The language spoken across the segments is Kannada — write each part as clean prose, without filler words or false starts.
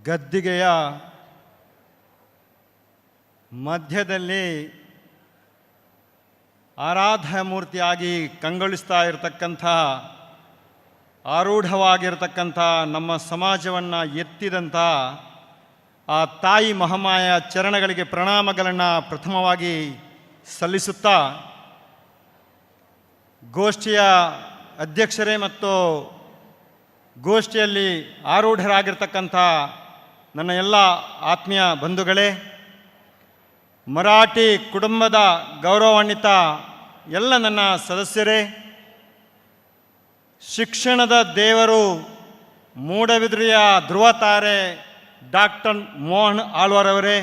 ಗದ್ದಿಗೆಯ ಮಧ್ಯದಲ್ಲಿ ಆರಾಧ್ಯ ಮೂರ್ತಿಯಾಗಿ ಕಂಗೊಳಿಸ್ತಾ ಇರತಕ್ಕಂಥ ಆರೂಢವಾಗಿರತಕ್ಕಂಥ ನಮ್ಮ ಸಮಾಜವನ್ನು ಎತ್ತಿದಂಥ ಆ ತಾಯಿ ಮಹಾಮಾಯ ಚರಣಗಳಿಗೆ ಪ್ರಣಾಮಗಳನ್ನು ಪ್ರಥಮವಾಗಿ ಸಲ್ಲಿಸುತ್ತಾ, ಗೋಷ್ಠಿಯ ಅಧ್ಯಕ್ಷರೇ ಮತ್ತು ಗೋಷ್ಠಿಯಲ್ಲಿ ಆರೂಢರಾಗಿರ್ತಕ್ಕಂಥ ನನ್ನ ಎಲ್ಲ ಆತ್ಮೀಯ ಬಂಧುಗಳೇ, ಮರಾಠಿ ಕುಟುಂಬದ ಗೌರವಾನ್ವಿತ ಎಲ್ಲ ನನ್ನ ಸದಸ್ಯರೇ, ಶಿಕ್ಷಣದ ದೇವರು ಮೂಡಬಿದ್ರೆಯ ಧ್ರುವ ತಾರೆ ಡಾಕ್ಟರ್ ಮೋಹನ್ ಆಳ್ವಾರವರೇ,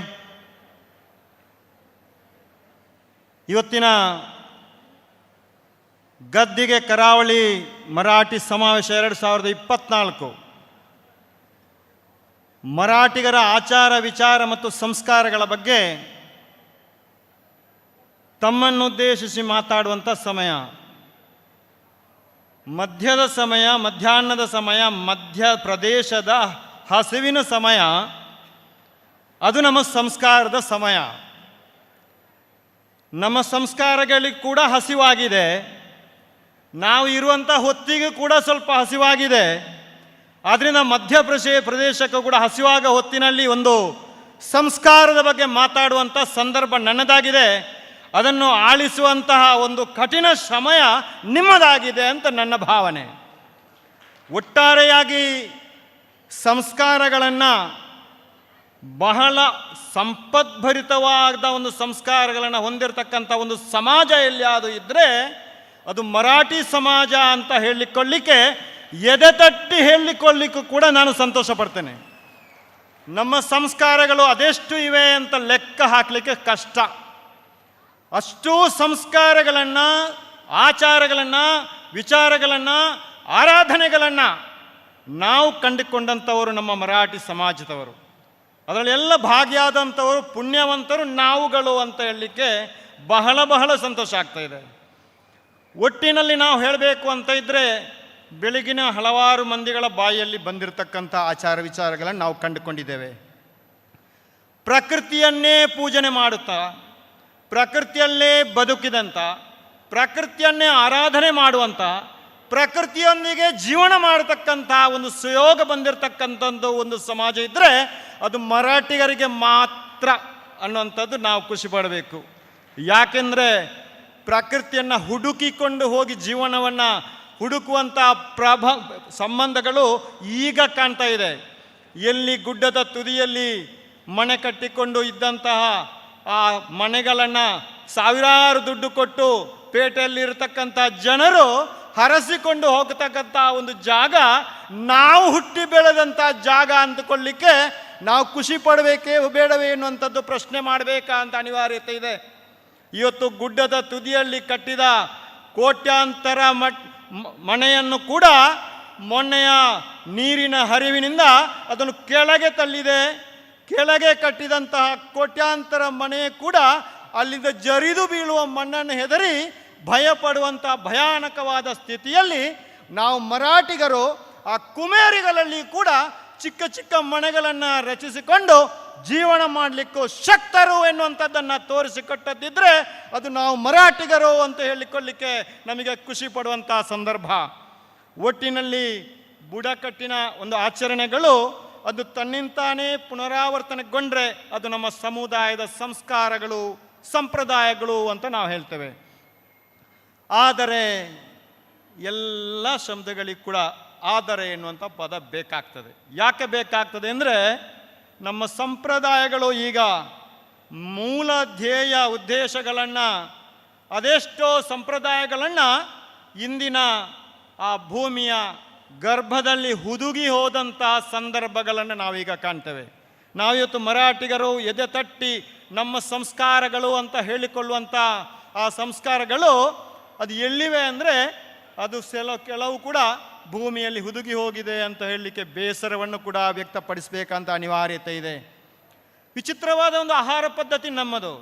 ಇವತ್ತಿನ ಗದ್ದಿಗೆ ಕರಾವಳಿ ಮರಾಠಿ ಸಮಾವೇಶ 2024 ಮರಾಠಿಗರ ಆಚಾರ ವಿಚಾರ ಮತ್ತು ಸಂಸ್ಕಾರಗಳ ಬಗ್ಗೆ ತಮ್ಮನ್ನುದ್ದೇಶಿಸಿ ಮಾತಾಡುವಂಥ ಸಮಯ, ಮಧ್ಯದ ಸಮಯ, ಮಧ್ಯಾಹ್ನದ ಸಮಯ, ಮಧ್ಯಪ್ರದೇಶದ ಹಸಿವಿನ ಸಮಯ, ಅದು ನಮ್ಮ ಸಂಸ್ಕಾರದ ಸಮಯ. ನಮ್ಮ ಸಂಸ್ಕಾರಗಳಿಗೆ ಕೂಡ ಹಸಿವಾಗಿದೆ, ನಾವು ಇರುವಂಥ ಹೊತ್ತಿಗೂ ಕೂಡ ಸ್ವಲ್ಪ ಹಸಿವಾಗಿದೆ. ಆದ್ದರಿಂದ ಪ್ರದೇಶಕ್ಕೂ ಕೂಡ ಹಸಿವಾಗ ಹೊತ್ತಿನಲ್ಲಿ ಒಂದು ಸಂಸ್ಕಾರದ ಬಗ್ಗೆ ಮಾತಾಡುವಂಥ ಸಂದರ್ಭ ನನ್ನದಾಗಿದೆ. ಅದನ್ನು ಆಳಿಸುವಂತಹ ಒಂದು ಕಠಿಣ ಸಮಯ ನಿಮ್ಮದಾಗಿದೆ ಅಂತ ನನ್ನ ಭಾವನೆ. ಒಟ್ಟಾರೆಯಾಗಿ ಸಂಸ್ಕಾರಗಳನ್ನು, ಬಹಳ ಸಂಪದ್ಭರಿತವಾದ ಒಂದು ಸಂಸ್ಕಾರಗಳನ್ನು ಹೊಂದಿರತಕ್ಕಂಥ ಒಂದು ಸಮಾಜ ಎಲ್ಲಿಯಾವುದು ಇದ್ದರೆ ಅದು ಮರಾಠಿ ಸಮಾಜ ಅಂತ ಹೇಳಿಕೊಳ್ಳಿಕ್ಕೆ, ಎದೆ ತಟ್ಟಿ ಹೇಳಿಕೊಳ್ಳಿಕ್ಕೂ ಕೂಡ ನಾನು ಸಂತೋಷ ಪಡ್ತೇನೆ. ನಮ್ಮ ಸಂಸ್ಕಾರಗಳು ಅದೆಷ್ಟು ಇವೆ ಅಂತ ಲೆಕ್ಕ ಹಾಕಲಿಕ್ಕೆ ಕಷ್ಟ. ಅಷ್ಟೂ ಸಂಸ್ಕಾರಗಳನ್ನು, ಆಚಾರಗಳನ್ನು, ವಿಚಾರಗಳನ್ನು, ಆರಾಧನೆಗಳನ್ನು ನಾವು ಕಂಡುಕೊಂಡಂಥವರು ನಮ್ಮ ಮರಾಠಿ ಸಮಾಜದವರು. ಅದರಲ್ಲಿ ಎಲ್ಲ ಭಾಗಿಯಾದಂಥವರು ಪುಣ್ಯವಂತರು ನಾವುಗಳು ಅಂತ ಹೇಳಲಿಕ್ಕೆ ಬಹಳ ಬಹಳ ಸಂತೋಷ ಆಗ್ತಾ ಇದೆ. ಒಟ್ಟಿನಲ್ಲಿ ನಾವು ಹೇಳಬೇಕು ಅಂತ ಇದ್ದರೆ, ಬೆಳಗಿನ ಹಲವಾರು ಮಂದಿಗಳ ಬಾಯಿಯಲ್ಲಿ ಬಂದಿರತಕ್ಕಂಥ ಆಚಾರ ವಿಚಾರಗಳನ್ನು ನಾವು ಕಂಡುಕೊಂಡಿದ್ದೇವೆ. ಪ್ರಕೃತಿಯನ್ನೇ ಪೂಜನೆ ಮಾಡುತ್ತಾ, ಪ್ರಕೃತಿಯಲ್ಲೇ ಬದುಕಿದಂಥ, ಪ್ರಕೃತಿಯನ್ನೇ ಆರಾಧನೆ ಮಾಡುವಂಥ, ಪ್ರಕೃತಿಯೊಂದಿಗೆ ಜೀವನ ಮಾಡತಕ್ಕಂಥ ಒಂದು ಸುಯೋಗ ಬಂದಿರತಕ್ಕಂಥದ್ದು ಒಂದು ಸಮಾಜ ಇದ್ದರೆ ಅದು ಮರಾಠಿಗರಿಗೆ ಮಾತ್ರ ಅನ್ನುವಂಥದ್ದು ನಾವು ಖುಷಿ ಪಡಬೇಕು. ಯಾಕೆಂದರೆ ಪ್ರಕೃತಿಯನ್ನು ಹುಡುಕಿಕೊಂಡು ಹೋಗಿ ಜೀವನವನ್ನು ಹುಡುಕುವಂಥ ಸಂಬಂಧಗಳು ಈಗ ಕಾಣ್ತಾ ಇದೆ. ಎಲ್ಲಿ ಗುಡ್ಡದ ತುದಿಯಲ್ಲಿ ಮನೆ ಕಟ್ಟಿಕೊಂಡು ಇದ್ದಂತಹ ಆ ಮನೆಗಳನ್ನು ಸಾವಿರಾರು ದುಡ್ಡು ಕೊಟ್ಟು ಪೇಟೆಯಲ್ಲಿ ಇರತಕ್ಕಂಥ ಜನರು ಹರಸಿಕೊಂಡು ಹೋಗತಕ್ಕಂಥ ಒಂದು ಜಾಗ, ನಾವು ಹುಟ್ಟಿ ಬೆಳೆದಂಥ ಜಾಗ ಅಂದುಕೊಳ್ಳಿಕ್ಕೆ ನಾವು ಖುಷಿ ಪಡಬೇಕೇ ಬೇಡವೇ ಎನ್ನುವಂಥದ್ದು ಪ್ರಶ್ನೆ ಮಾಡಬೇಕಾ ಅಂತ ಅನಿವಾರ್ಯತೆ ಇದೆ. ಇವತ್ತು ಗುಡ್ಡದ ತುದಿಯಲ್ಲಿ ಕಟ್ಟಿದ ಕೋಟ್ಯಾಂತರ ಮನೆಯನ್ನು ಕೂಡ ಮೊನ್ನೆಯ ನೀರಿನ ಹರಿವಿನಿಂದ ಅದನ್ನು ಕೆಳಗೆ ತಳ್ಳಿದೆ. ಕೆಳಗೆ ಕಟ್ಟಿದಂತಹ ಕೋಟ್ಯಾಂತರ ಮನೆ ಕೂಡ ಅಲ್ಲಿಂದ ಜರಿದು ಬೀಳುವ ಮಣ್ಣನ್ನು ಹೆದರಿ ಭಯಪಡುವಂಥ ಭಯಾನಕವಾದ ಸ್ಥಿತಿಯಲ್ಲಿ ನಾವು ಮರಾಠಿಗರು ಆ ಕುಮೇರಿಗಳಲ್ಲಿ ಕೂಡ ಚಿಕ್ಕ ಚಿಕ್ಕ ಮನೆಗಳನ್ನು ರಚಿಸಿಕೊಂಡು ಜೀವನ ಮಾಡಲಿಕ್ಕೂ ಶಕ್ತರು ಎನ್ನುವಂಥದ್ದನ್ನು ತೋರಿಸಿಕೊಟ್ಟದ್ದಿದ್ದರೆ ಅದು ನಾವು ಮರಾಠಿಗರು ಅಂತ ಹೇಳಿಕೊಳ್ಳಿಕ್ಕೆ ನಮಗೆ ಖುಷಿ ಪಡುವಂಥ ಸಂದರ್ಭ. ಒಟ್ಟಿನಲ್ಲಿ ಬುಡಕಟ್ಟಿನ ಒಂದು ಆಚರಣೆಗಳು ಅದು ತನ್ನಿಂತಾನೇ ಪುನರಾವರ್ತನೆಗೊಂಡ್ರೆ ಅದು ನಮ್ಮ ಸಮುದಾಯದ ಸಂಸ್ಕಾರಗಳು, ಸಂಪ್ರದಾಯಗಳು ಅಂತ ನಾವು ಹೇಳ್ತೇವೆ. ಆದರೆ ಎಲ್ಲ ಶಬ್ದಗಳಿಗೆ ಕೂಡ ಆದರೆ ಎನ್ನುವಂಥ ಪದ ಬೇಕಾಗ್ತದೆ. ಯಾಕೆ ಬೇಕಾಗ್ತದೆ ಅಂದರೆ, ನಮ್ಮ ಸಂಪ್ರದಾಯಗಳು ಈಗ ಮೂಲ ಧ್ಯೇಯ ಉದ್ದೇಶಗಳನ್ನು, ಅದೆಷ್ಟೋ ಸಂಪ್ರದಾಯಗಳನ್ನು ಇಂದಿನ ಆ ಭೂಮಿಯ ಗರ್ಭದಲ್ಲಿ ಹುದುಗಿ ಹೋದಂಥ ಸಂದರ್ಭಗಳನ್ನು ನಾವೀಗ ಕಾಣ್ತೇವೆ. ನಾವಿವತ್ತು ಮರಾಠಿಗರು ಎದೆ ತಟ್ಟಿ ನಮ್ಮ ಸಂಸ್ಕಾರಗಳು ಅಂತ ಹೇಳಿಕೊಳ್ಳುವಂಥ ಆ ಸಂಸ್ಕಾರಗಳು ಅದು ಎಲ್ಲಿವೆ ಅಂದರೆ ಅದು ಕೆಲವು ಕೂಡ ಭೂಮಿಯಲ್ಲಿ ಹುದುಗಿ ಹೋಗಿದೆ ಅಂತ ಹೇಳಲಿಕ್ಕೆ ಬೇಸರವನ್ನು ಕೂಡ ವ್ಯಕ್ತಪಡಿಸಬೇಕಂತ ಅನಿವಾರ್ಯತೆ ಇದೆ. ವಿಚಿತ್ರವಾದ ಒಂದು ಆಹಾರ ಪದ್ಧತಿ ನಮ್ಮದು.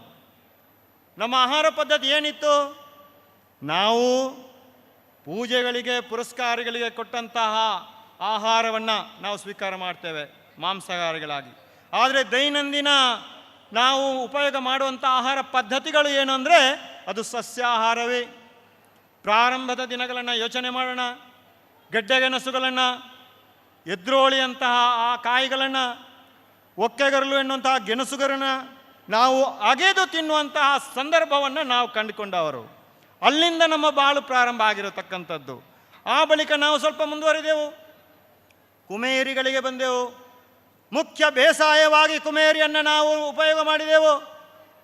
ನಮ್ಮ ಆಹಾರ ಪದ್ಧತಿ ಏನಿತ್ತು? ನಾವು ಪೂಜೆಗಳಿಗೆ ಪುರಸ್ಕಾರಗಳಿಗೆ ಕೊಟ್ಟಂತಹ ಆಹಾರವನ್ನು ನಾವು ಸ್ವೀಕಾರ ಮಾಡ್ತೇವೆ. ಮಾಂಸಾಹಾರಿಗಳಾಗಿ. ಆದರೆ ದೈನಂದಿನ ನಾವು ಉಪಯೋಗ ಮಾಡುವಂಥ ಆಹಾರ ಪದ್ಧತಿಗಳು ಏನು ಅಂದರೆ ಅದು ಸಸ್ಯಾಹಾರವೇ. ಪ್ರಾರಂಭದ ದಿನಗಳನ್ನು ಯೋಚನೆ ಮಾಡೋಣ. ಗೆಡ್ಡೆಗೆಣಸುಗಳನ್ನು, ಎದ್ರೋಳಿಯಂತಹ ಆ ಕಾಯಿಗಳನ್ನು, ಒಕ್ಕೆಗರಲು ಎನ್ನುವಂತಹ ಗೆಣಸುಗಳನ್ನು ನಾವು ಅಗೆದು ತಿನ್ನುವಂತಹ ಸಂದರ್ಭವನ್ನು ನಾವು ಕಂಡುಕೊಂಡವರು. ಅಲ್ಲಿಂದ ನಮ್ಮ ಬಾಳು ಪ್ರಾರಂಭ ಆಗಿರತಕ್ಕಂಥದ್ದು. ಆ ಬಳಿಕ ನಾವು ಸ್ವಲ್ಪ ಮುಂದುವರಿದೆವು, ಕುಮೇರಿಗಳಿಗೆ ಬಂದೆವು. ಮುಖ್ಯ ಬೇಸಾಯವಾಗಿ ಕುಮೇರಿಯನ್ನು ನಾವು ಉಪಯೋಗ ಮಾಡಿದೆವು.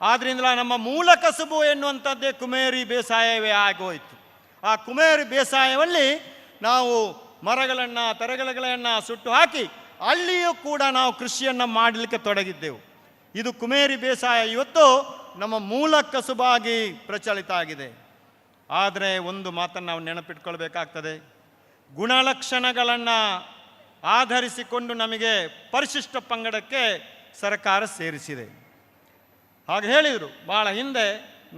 ಆದ್ದರಿಂದ ನಮ್ಮ ಮೂಲ ಕಸುಬು ಎನ್ನುವಂಥದ್ದೇ ಕುಮೇರಿ ಬೇಸಾಯವೇ ಆಗೋಯಿತು. ಆ ಕುಮೇರಿ ಬೇಸಾಯದಲ್ಲಿ ನಾವು ಮರಗಳನ್ನು, ತರಗಲೆಗಳನ್ನು ಸುಟ್ಟು ಹಾಕಿ ಅಲ್ಲಿಯೂ ಕೂಡ ನಾವು ಕೃಷಿಯನ್ನು ಮಾಡಲಿಕ್ಕೆ ತೊಡಗಿದ್ದೆವು. ಇದು ಕುಮೇರಿ ಬೇಸಾಯ ಇವತ್ತು ನಮ್ಮ ಮೂಲ ಕಸುಬಾಗಿ ಪ್ರಚಲಿತ ಆಗಿದೆ. ಆದರೆ ಒಂದು ಮಾತನ್ನು ನಾವು ನೆನಪಿಟ್ಕೊಳ್ಬೇಕಾಗ್ತದೆ, ಗುಣಲಕ್ಷಣಗಳನ್ನು ಆಧರಿಸಿಕೊಂಡು ನಮಗೆ ಪರಿಶಿಷ್ಟ ಪಂಗಡಕ್ಕೆ ಸರ್ಕಾರ ಸೇರಿಸಿದೆ. ಹಾಗೆ ಹೇಳಿದರು, ಭಾಳ ಹಿಂದೆ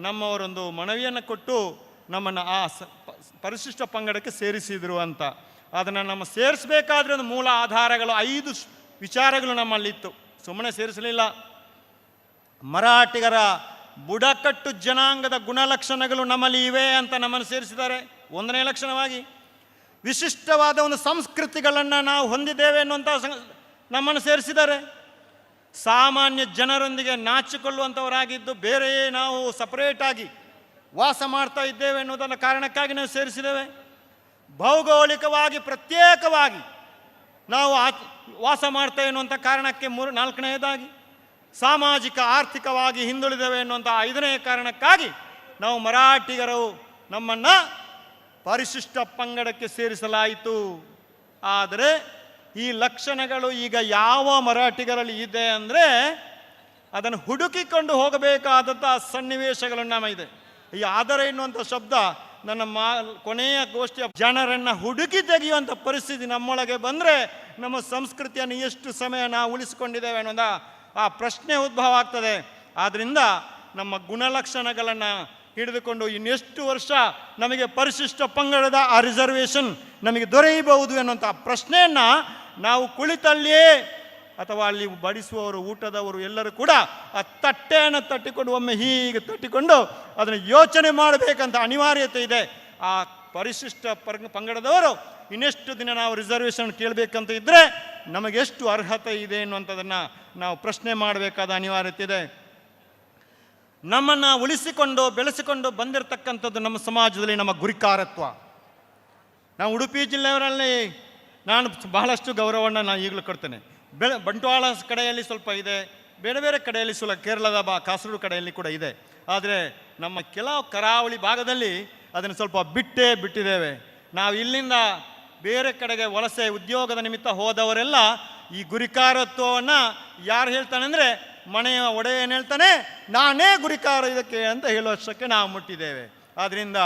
ನಮ್ಮವರೊಂದು ಮನವಿಯನ್ನು ಕೊಟ್ಟು ನಮ್ಮನ್ನು ಆ ಪರಿಶಿಷ್ಟ ಪಂಗಡಕ್ಕೆ ಸೇರಿಸಿದರು ಅಂತ. ಅದನ್ನು ನಮ್ಮ ಸೇರಿಸಬೇಕಾದ್ರೆ ಒಂದು ಮೂಲ ಆಧಾರಗಳು 5 ವಿಚಾರಗಳು ನಮ್ಮಲ್ಲಿತ್ತು, ಸುಮ್ಮನೆ ಸೇರಿಸಲಿಲ್ಲ. ಮರಾಠಿಗರ ಬುಡಕಟ್ಟು ಜನಾಂಗದ ಗುಣಲಕ್ಷಣಗಳು ನಮ್ಮಲ್ಲಿ ಇವೆ ಅಂತ ನಮ್ಮನ್ನು ಸೇರಿಸಿದ್ದಾರೆ. 1ನೇ ಲಕ್ಷಣವಾಗಿ ವಿಶಿಷ್ಟವಾದ ಒಂದು ಸಂಸ್ಕೃತಿಗಳನ್ನು ನಾವು ಹೊಂದಿದ್ದೇವೆ ಅನ್ನುವಂಥ ನಮ್ಮನ್ನು ಸೇರಿಸಿದ್ದಾರೆ. ಸಾಮಾನ್ಯ ಜನರೊಂದಿಗೆ ನಾಚಿಕೊಳ್ಳುವಂಥವರಾಗಿದ್ದು ಬೇರೆಯೇ ನಾವು ಸಪರೇಟಾಗಿ ವಾಸ ಮಾಡ್ತಾ ಇದ್ದೇವೆ ಎನ್ನುವುದರ ಕಾರಣಕ್ಕಾಗಿ ನಾವು ಸೇರಿಸಿದ್ದೇವೆ. ಭೌಗೋಳಿಕವಾಗಿ ಪ್ರತ್ಯೇಕವಾಗಿ ನಾವು ವಾಸ ಮಾಡ್ತೇವೆ ಎನ್ನುವಂಥ ಕಾರಣಕ್ಕೆ 4ನೇದಾಗಿ ಸಾಮಾಜಿಕ ಆರ್ಥಿಕವಾಗಿ ಹಿಂದುಳಿದೇವೆ ಎನ್ನುವಂಥ 5ನೇ ಕಾರಣಕ್ಕಾಗಿ ನಾವು ಮರಾಠಿಗರು ನಮ್ಮನ್ನು ಪರಿಶಿಷ್ಟ ಪಂಗಡಕ್ಕೆ ಸೇರಿಸಲಾಯಿತು. ಆದರೆ ಈ ಲಕ್ಷಣಗಳು ಈಗ ಯಾವ ಮರಾಠಿಗರಲ್ಲಿ ಇದೆ ಅಂದರೆ ಅದನ್ನು ಹುಡುಕಿಕೊಂಡು ಹೋಗಬೇಕಾದಂಥ ಸನ್ನಿವೇಶಗಳು ನಮ್ಮಿದೆ. ಈ ಆದರೆ ಎನ್ನುವಂಥ ಶಬ್ದ ನನ್ನ ಕೊನೆಯ ಗೋಷ್ಠಿಯ ಜನರನ್ನು ಹುಡುಕಿ ತೆಗೆಯುವಂಥ ಪರಿಸ್ಥಿತಿ ನಮ್ಮೊಳಗೆ ಬಂದರೆ ನಮ್ಮ ಸಂಸ್ಕೃತಿಯನ್ನು ಎಷ್ಟು ಸಮಯ ನಾವು ಉಳಿಸಿಕೊಂಡಿದ್ದೇವೆ ಅನ್ನೋದ ಆ ಪ್ರಶ್ನೆ ಉದ್ಭವ ಆಗ್ತದೆ. ಆದ್ದರಿಂದ ನಮ್ಮ ಗುಣಲಕ್ಷಣಗಳನ್ನು ಹಿಡಿದುಕೊಂಡು ಇನ್ನೆಷ್ಟು ವರ್ಷ ನಮಗೆ ಪರಿಶಿಷ್ಟ ಪಂಗಡದ ಆ ರಿಸರ್ವೇಷನ್ ನಮಗೆ ದೊರೆಯಬಹುದು ಎನ್ನುವಂಥ ಪ್ರಶ್ನೆಯನ್ನು ನಾವು ಕುಳಿತಲ್ಲಿಯೇ ಅಥವಾ ಅಲ್ಲಿ ಬಡಿಸುವವರು, ಊಟದವರು ಎಲ್ಲರೂ ಕೂಡ ಆ ತಟ್ಟೆಯನ್ನು ತಟ್ಟಿಕೊಂಡು ಒಮ್ಮೆ ಹೀಗೆ ತಟ್ಟಿಕೊಂಡು ಅದನ್ನು ಯೋಚನೆ ಮಾಡಬೇಕಂತ ಅನಿವಾರ್ಯತೆ ಇದೆ. ಆ ಪರಿಶಿಷ್ಟ ಪಂಗಡದವರು ಇನ್ನೆಷ್ಟು ದಿನ ನಾವು ರಿಸರ್ವೇಷನ್ ಕೇಳಬೇಕಂತ ಇದ್ದರೆ ನಮಗೆಷ್ಟು ಅರ್ಹತೆ ಇದೆ ಎನ್ನುವಂಥದ್ದನ್ನು ನಾವು ಪ್ರಶ್ನೆ ಮಾಡಬೇಕಾದ ಅನಿವಾರ್ಯತೆ ಇದೆ. ನಮ್ಮನ್ನು ಉಳಿಸಿಕೊಂಡು ಬೆಳೆಸಿಕೊಂಡು ಬಂದಿರತಕ್ಕಂಥದ್ದು ನಮ್ಮ ಸಮಾಜದಲ್ಲಿ ನಮ್ಮ ಗುರಿಕಾರತ್ವ. ನಾವು ಉಡುಪಿ ಜಿಲ್ಲೆಯವರಲ್ಲಿ ನಾನು ಬಹಳಷ್ಟು ಗೌರವವನ್ನು ನಾನು ಈಗಲೂ ಕೊಡ್ತೇನೆ. ಬಂಟ್ವಾಳ ಕಡೆಯಲ್ಲಿ ಸ್ವಲ್ಪ ಇದೆ, ಬೇರೆ ಬೇರೆ ಕಡೆಯಲ್ಲಿ ಸ್ವಲ್ಪ ಕೇರಳದ ಕಾಸರಗೋಡು ಕಡೆಯಲ್ಲಿ ಕೂಡ ಇದೆ. ಆದರೆ ನಮ್ಮ ಕೆಲವು ಕರಾವಳಿ ಭಾಗದಲ್ಲಿ ಅದನ್ನು ಸ್ವಲ್ಪ ಬಿಟ್ಟಿದ್ದೇವೆ. ನಾವು ಇಲ್ಲಿಂದ ಬೇರೆ ಕಡೆಗೆ ವಲಸೆ ಉದ್ಯೋಗದ ನಿಮಿತ್ತ ಹೋದವರೆಲ್ಲ ಈ ಗುರಿಕಾರತ್ವವನ್ನು ಯಾರು ಹೇಳ್ತಾನೆ ಅಂದರೆ ಮನೆಯ ಒಡೆಯ ಏನು ಹೇಳ್ತಾನೆ, ನಾನೇ ಗುರಿಕಾರ ಇದಕ್ಕೆ ಅಂತ ಹೇಳುವಷ್ಟಕ್ಕೆ ನಾವು ಮುಟ್ಟಿದ್ದೇವೆ. ಆದ್ದರಿಂದ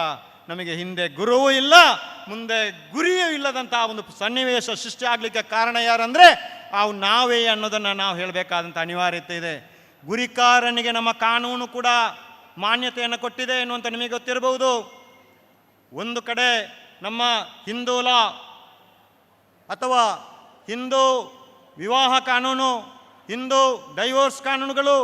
ನಮಗೆ ಹಿಂದೆ ಗುರುವೂ ಇಲ್ಲ, ಮುಂದೆ ಗುರಿಯೂ ಇಲ್ಲದಂಥ ಒಂದು ಸನ್ನಿವೇಶ ಸೃಷ್ಟಿ ಆಗಲಿಕ್ಕೆ ಕಾರಣ ಯಾರಂದರೆ ಅವು ನಾವೇ ಅನ್ನೋದನ್ನು ನಾವು ಹೇಳಬೇಕಾದಂಥ ಅನಿವಾರ್ಯತೆ ಇದೆ. ಗುರಿಕಾರನಿಗೆ ನಮ್ಮ ಕಾನೂನು ಕೂಡ ಮಾನ್ಯತೆಯನ್ನು ಕೊಟ್ಟಿದೆ ಎನ್ನುವಂಥ ನಿಮಗೆ ಗೊತ್ತಿರಬಹುದು. ಒಂದು ಕಡೆ ನಮ್ಮ ಹಿಂದೂ ಲಾ ಅಥವಾ ಹಿಂದೂ ವಿವಾಹ ಕಾನೂನು, ಹಿಂದೂ ಡೈವೋರ್ಸ್ ಕಾನೂನುಗಳು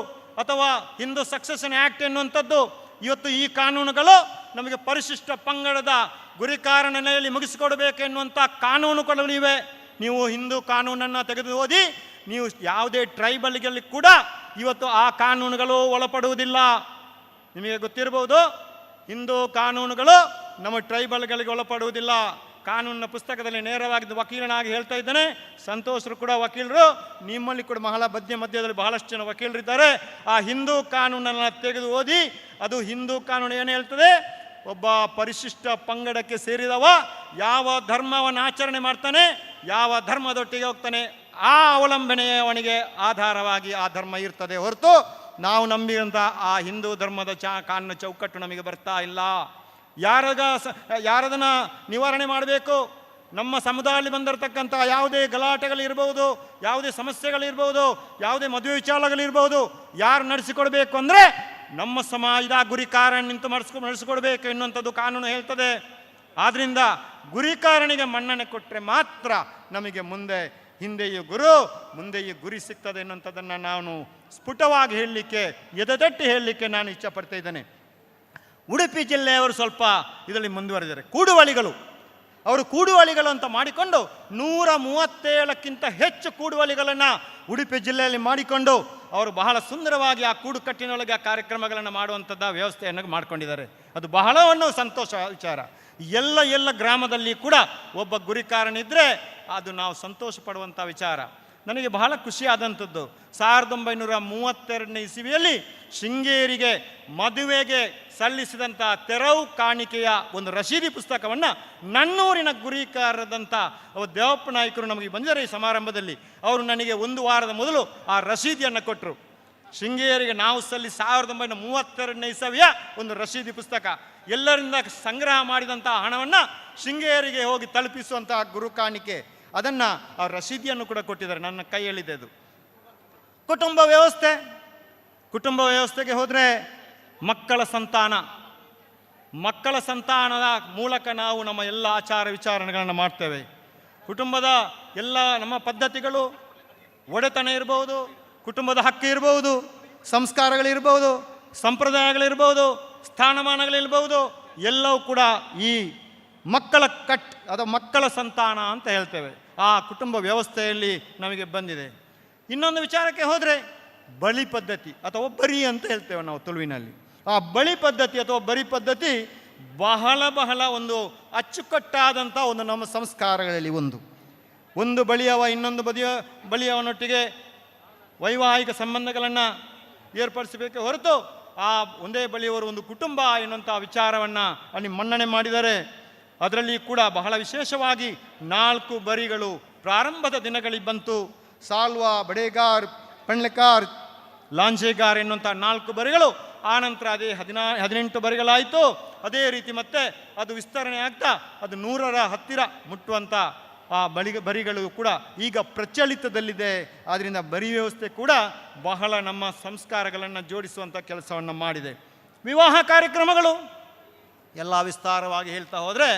ಅಥವಾ ಹಿಂದೂ ಸಕ್ಸೆಷನ್ ಆ್ಯಕ್ಟ್ ಎನ್ನುವಂಥದ್ದು, ಇವತ್ತು ಈ ಕಾನೂನುಗಳು ನಮಗೆ ಪರಿಶಿಷ್ಟ ಪಂಗಡದ ಗುರಿಕಾರನಲ್ಲಿ ಮುಗಿಸಿಕೊಡಬೇಕು ಎನ್ನುವಂಥ ಕಾನೂನುಗಳು ಇವೆ. ನೀವು ಹಿಂದೂ ಕಾನೂನನ್ನು ತೆಗೆದು ಓದಿ, ನೀವು ಯಾವುದೇ ಟ್ರೈಬಲ್ಗಳಲ್ಲಿ ಕೂಡ ಇವತ್ತು ಆ ಕಾನೂನುಗಳು ಒಳಪಡುವುದಿಲ್ಲ. ನಿಮಗೆ ಗೊತ್ತಿರಬಹುದು, ಹಿಂದೂ ಕಾನೂನುಗಳು ನಮ್ಮ ಟ್ರೈಬಲ್ಗಳಿಗೆ ಒಳಪಡುವುದಿಲ್ಲ. ಕಾನೂನಿನ ಪುಸ್ತಕದಲ್ಲಿ ನೇರವಾಗಿ ವಕೀಲನಾಗಿ ಹೇಳ್ತಾ ಇದ್ದಾನೆ. ಸಂತೋಷರು ಕೂಡ ವಕೀಲರು, ನಿಮ್ಮಲ್ಲಿ ಕೂಡ ಮಧ್ಯದಲ್ಲಿ ಬಹಳಷ್ಟು ಜನ ವಕೀಲರಿದ್ದಾರೆ. ಆ ಹಿಂದೂ ಕಾನೂನನ್ನು ತೆಗೆದು ಓದಿ, ಅದು ಹಿಂದೂ ಕಾನೂನು ಏನು ಹೇಳ್ತದೆ, ಒಬ್ಬ ಪರಿಶಿಷ್ಟ ಪಂಗಡಕ್ಕೆ ಸೇರಿದವ ಯಾವ ಧರ್ಮವನ್ನು ಆಚರಣೆ ಮಾಡ್ತಾನೆ, ಯಾವ ಧರ್ಮದೊಟ್ಟಿಗೆ ಹೋಗ್ತಾನೆ, ಆ ಅವಲಂಬನೆಯೇ ಅವನಿಗೆ ಆಧಾರವಾಗಿ ಆ ಧರ್ಮ ಇರ್ತದೆ ಹೊರತು ನಾವು ನಂಬಿದಂಥ ಆ ಹಿಂದೂ ಧರ್ಮದ ಕಾನೂನು ಚೌಕಟ್ಟು ನಮಗೆ ಬರ್ತಾ ಇಲ್ಲ. ಯಾರದನ್ನು ನಿವಾರಣೆ ಮಾಡಬೇಕು? ನಮ್ಮ ಸಮುದಾಯದಲ್ಲಿ ಬಂದಿರತಕ್ಕಂಥ ಯಾವುದೇ ಗಲಾಟೆಗಳಿರ್ಬೋದು, ಯಾವುದೇ ಸಮಸ್ಯೆಗಳಿರ್ಬೋದು, ಯಾವುದೇ ಮದುವೆ ವಿಚಾರಗಳಿರ್ಬೋದು, ಯಾರು ನಡೆಸಿಕೊಡ್ಬೇಕು ಅಂದರೆ ನಮ್ಮ ಸಮಾಜದ ಗುರಿಕಾರಣ ನಿಂತು ನಡೆಸಿಕೊಡ್ಬೇಕು ಎನ್ನುವಂಥದ್ದು ಕಾನೂನು ಹೇಳ್ತದೆ. ಆದ್ದರಿಂದ ಗುರಿಕಾರನಿಗೆ ಮನ್ನಣೆ ಕೊಟ್ಟರೆ ಮಾತ್ರ ನಮಗೆ ಮುಂದೆ ಹಿಂದೆಯೂ ಗುರು, ಮುಂದೆಯೂ ಗುರಿ ಸಿಗ್ತದೆ ಅನ್ನೋಂಥದ್ದನ್ನು ನಾನು ಸ್ಫುಟವಾಗಿ ಹೇಳಲಿಕ್ಕೆ, ಎದೆತಟ್ಟಿ ಹೇಳಲಿಕ್ಕೆ ನಾನು ಇಚ್ಛಪಡ್ತಾ ಇದ್ದೇನೆ. ಉಡುಪಿ ಜಿಲ್ಲೆಯವರು ಸ್ವಲ್ಪ ಇದರಲ್ಲಿ ಮುಂದುವರೆದಿದ್ದಾರೆ. ಕೂಡುವಳಿಗಳು, ಅವರು ಕೂಡುವಳಿಗಳು ಅಂತ ಮಾಡಿಕೊಂಡು 137ಕ್ಕಿಂತ ಹೆಚ್ಚು ಕೂಡುವಳಿಗಳನ್ನು ಉಡುಪಿ ಜಿಲ್ಲೆಯಲ್ಲಿ ಮಾಡಿಕೊಂಡು ಅವರು ಬಹಳ ಸುಂದರವಾಗಿ ಆ ಕೂಡುಕಟ್ಟಿನೊಳಗೆ ಆ ಕಾರ್ಯಕ್ರಮಗಳನ್ನು ಮಾಡುವಂಥದ್ದು ವ್ಯವಸ್ಥೆಯನ್ನು ಮಾಡಿಕೊಂಡಿದ್ದಾರೆ. ಅದು ಬಹಳವನ್ನು ಸಂತೋಷ ವಿಚಾರ. ಎಲ್ಲ ಗ್ರಾಮದಲ್ಲಿ ಕೂಡ ಒಬ್ಬ ಗುರಿಕಾರನಿದ್ದರೆ ಅದು ನಾವು ಸಂತೋಷ ಪಡುವಂಥ ವಿಚಾರ. ನನಗೆ ಬಹಳ ಖುಷಿಯಾದಂಥದ್ದು 1932ನೇ ಇಸವಿಯಲ್ಲಿ ಶೃಂಗೇರಿಗೆ ಮದುವೆಗೆ ಸಲ್ಲಿಸಿದಂಥ ತೆರವು ಕಾಣಿಕೆಯ ಒಂದು ರಶೀದಿ ಪುಸ್ತಕವನ್ನು ನನ್ನೂರಿನ ಗುರಿಕಾರದಂಥ ದೇವಪ್ಪ ನಾಯಕರು ನಮಗೆ ಬಂದಿದ್ದಾರೆ. ಈ ಸಮಾರಂಭದಲ್ಲಿ ಅವರು ನನಗೆ 1 ವಾರದ ಮೊದಲು ಆ ರಶೀದಿಯನ್ನು ಕೊಟ್ಟರು. ಶೃಂಗೇರಿಗೆ ನಾವು ಸಲ್ಲಿಸಿ 1932ನೇ ಇಸವಿಯ ಒಂದು ರಶೀದಿ ಪುಸ್ತಕ, ಎಲ್ಲರಿಂದ ಸಂಗ್ರಹ ಮಾಡಿದಂಥ ಹಣವನ್ನು ಶೃಂಗೇರಿಗೆ ಹೋಗಿ ತಲುಪಿಸುವಂಥ ಗುರು ಕಾಣಿಕೆ, ಅದನ್ನು ಆ ರಶೀದಿಯನ್ನು ಕೂಡ ಕೊಟ್ಟಿದ್ದಾರೆ. ನನ್ನ ಕೈಯಲ್ಲಿದೆ ಅದು. ಕುಟುಂಬ ವ್ಯವಸ್ಥೆಗೆ ಹೋದರೆ ಮಕ್ಕಳ ಸಂತಾನದ ಮೂಲಕ ನಾವು ನಮ್ಮ ಎಲ್ಲ ಆಚಾರ ವಿಚಾರಣೆಗಳನ್ನು ಮಾಡ್ತೇವೆ. ಕುಟುಂಬದ ಎಲ್ಲ ನಮ್ಮ ಪದ್ಧತಿಗಳು, ಒಡೆತನ ಇರ್ಬೋದು, ಕುಟುಂಬದ ಹಕ್ಕು ಇರ್ಬೋದು, ಸಂಸ್ಕಾರಗಳಿರ್ಬೋದು, ಸಂಪ್ರದಾಯಗಳಿರ್ಬೋದು, ಸ್ಥಾನಮಾನಗಳಿರ್ಬೋದು, ಎಲ್ಲವೂ ಕೂಡ ಈ ಮಕ್ಕಳ ಅಥವಾ ಮಕ್ಕಳ ಸಂತಾನ ಅಂತ ಹೇಳ್ತೇವೆ. ಆ ಕುಟುಂಬ ವ್ಯವಸ್ಥೆಯಲ್ಲಿ ನಮಗೆ ಬಂದಿದೆ. ಇನ್ನೊಂದು ವಿಚಾರಕ್ಕೆ ಹೋದರೆ ಬಳಿ ಪದ್ಧತಿ ಅಥವಾ ಬರಿ ಅಂತ ಹೇಳ್ತೇವೆ ನಾವು ತುಳುವಿನಲ್ಲಿ. ಆ ಬಳಿ ಪದ್ಧತಿ ಅಥವಾ ಬರಿ ಪದ್ಧತಿ ಬಹಳ ಒಂದು ಅಚ್ಚುಕಟ್ಟಾದಂಥ ಒಂದು ನಮ್ಮ ಸಂಸ್ಕಾರಗಳಲ್ಲಿ ಒಂದು ಬಳಿಯವ ಇನ್ನೊಂದು ಬಳಿಯವನೊಟ್ಟಿಗೆ ವೈವಾಹಿಕ ಸಂಬಂಧಗಳನ್ನು ಏರ್ಪಡಿಸಬೇಕೆ ಹೊರತು ಆ ಒಂದೇ ಬಳಿಯವರು ಒಂದು ಕುಟುಂಬ ಎನ್ನುವಂಥ ವಿಚಾರವನ್ನು ಅಲ್ಲಿ ಮನ್ನಣೆ ಮಾಡಿದ್ದಾರೆ. ಅದರಲ್ಲಿ ಕೂಡ ಬಹಳ ವಿಶೇಷವಾಗಿ 4 ಬರಿಗಳು ಪ್ರಾರಂಭದ ದಿನಗಳಿಗೆ ಬಂತು. ಸಾಲ್ವಾ, ಬಡೇಗಾರ್, ಪಣ್ಲೆಕಾರ್, ಲಾಂಜೇಗಾರ್ ಎನ್ನುವಂಥ 4 ಬರಿಗಳು. ಆನಂತರ ಅದೇ 18 ಬರಿಗಳಾಯಿತು. ಅದೇ ರೀತಿ ಮತ್ತೆ ಅದು ವಿಸ್ತರಣೆ ಆಗ್ತಾ ಅದು 100ರ ಹತ್ತಿರ ಮುಟ್ಟುವಂಥ ಆ ಬರಿಗಳು ಕೂಡ ಈಗ ಪ್ರಚಲಿತದಲ್ಲಿದೆ. ಆದ್ದರಿಂದ ಬರಿ ವ್ಯವಸ್ಥೆ ಕೂಡ ಬಹಳ ನಮ್ಮ ಸಂಸ್ಕಾರಗಳನ್ನು ಜೋಡಿಸುವಂಥ ಕೆಲಸವನ್ನು ಮಾಡಿದೆ. ವಿವಾಹ ಕಾರ್ಯಕ್ರಮಗಳು ಎಲ್ಲ ವಿಸ್ತಾರವಾಗಿ ಹೇಳ್ತಾ ಹೋದರೆ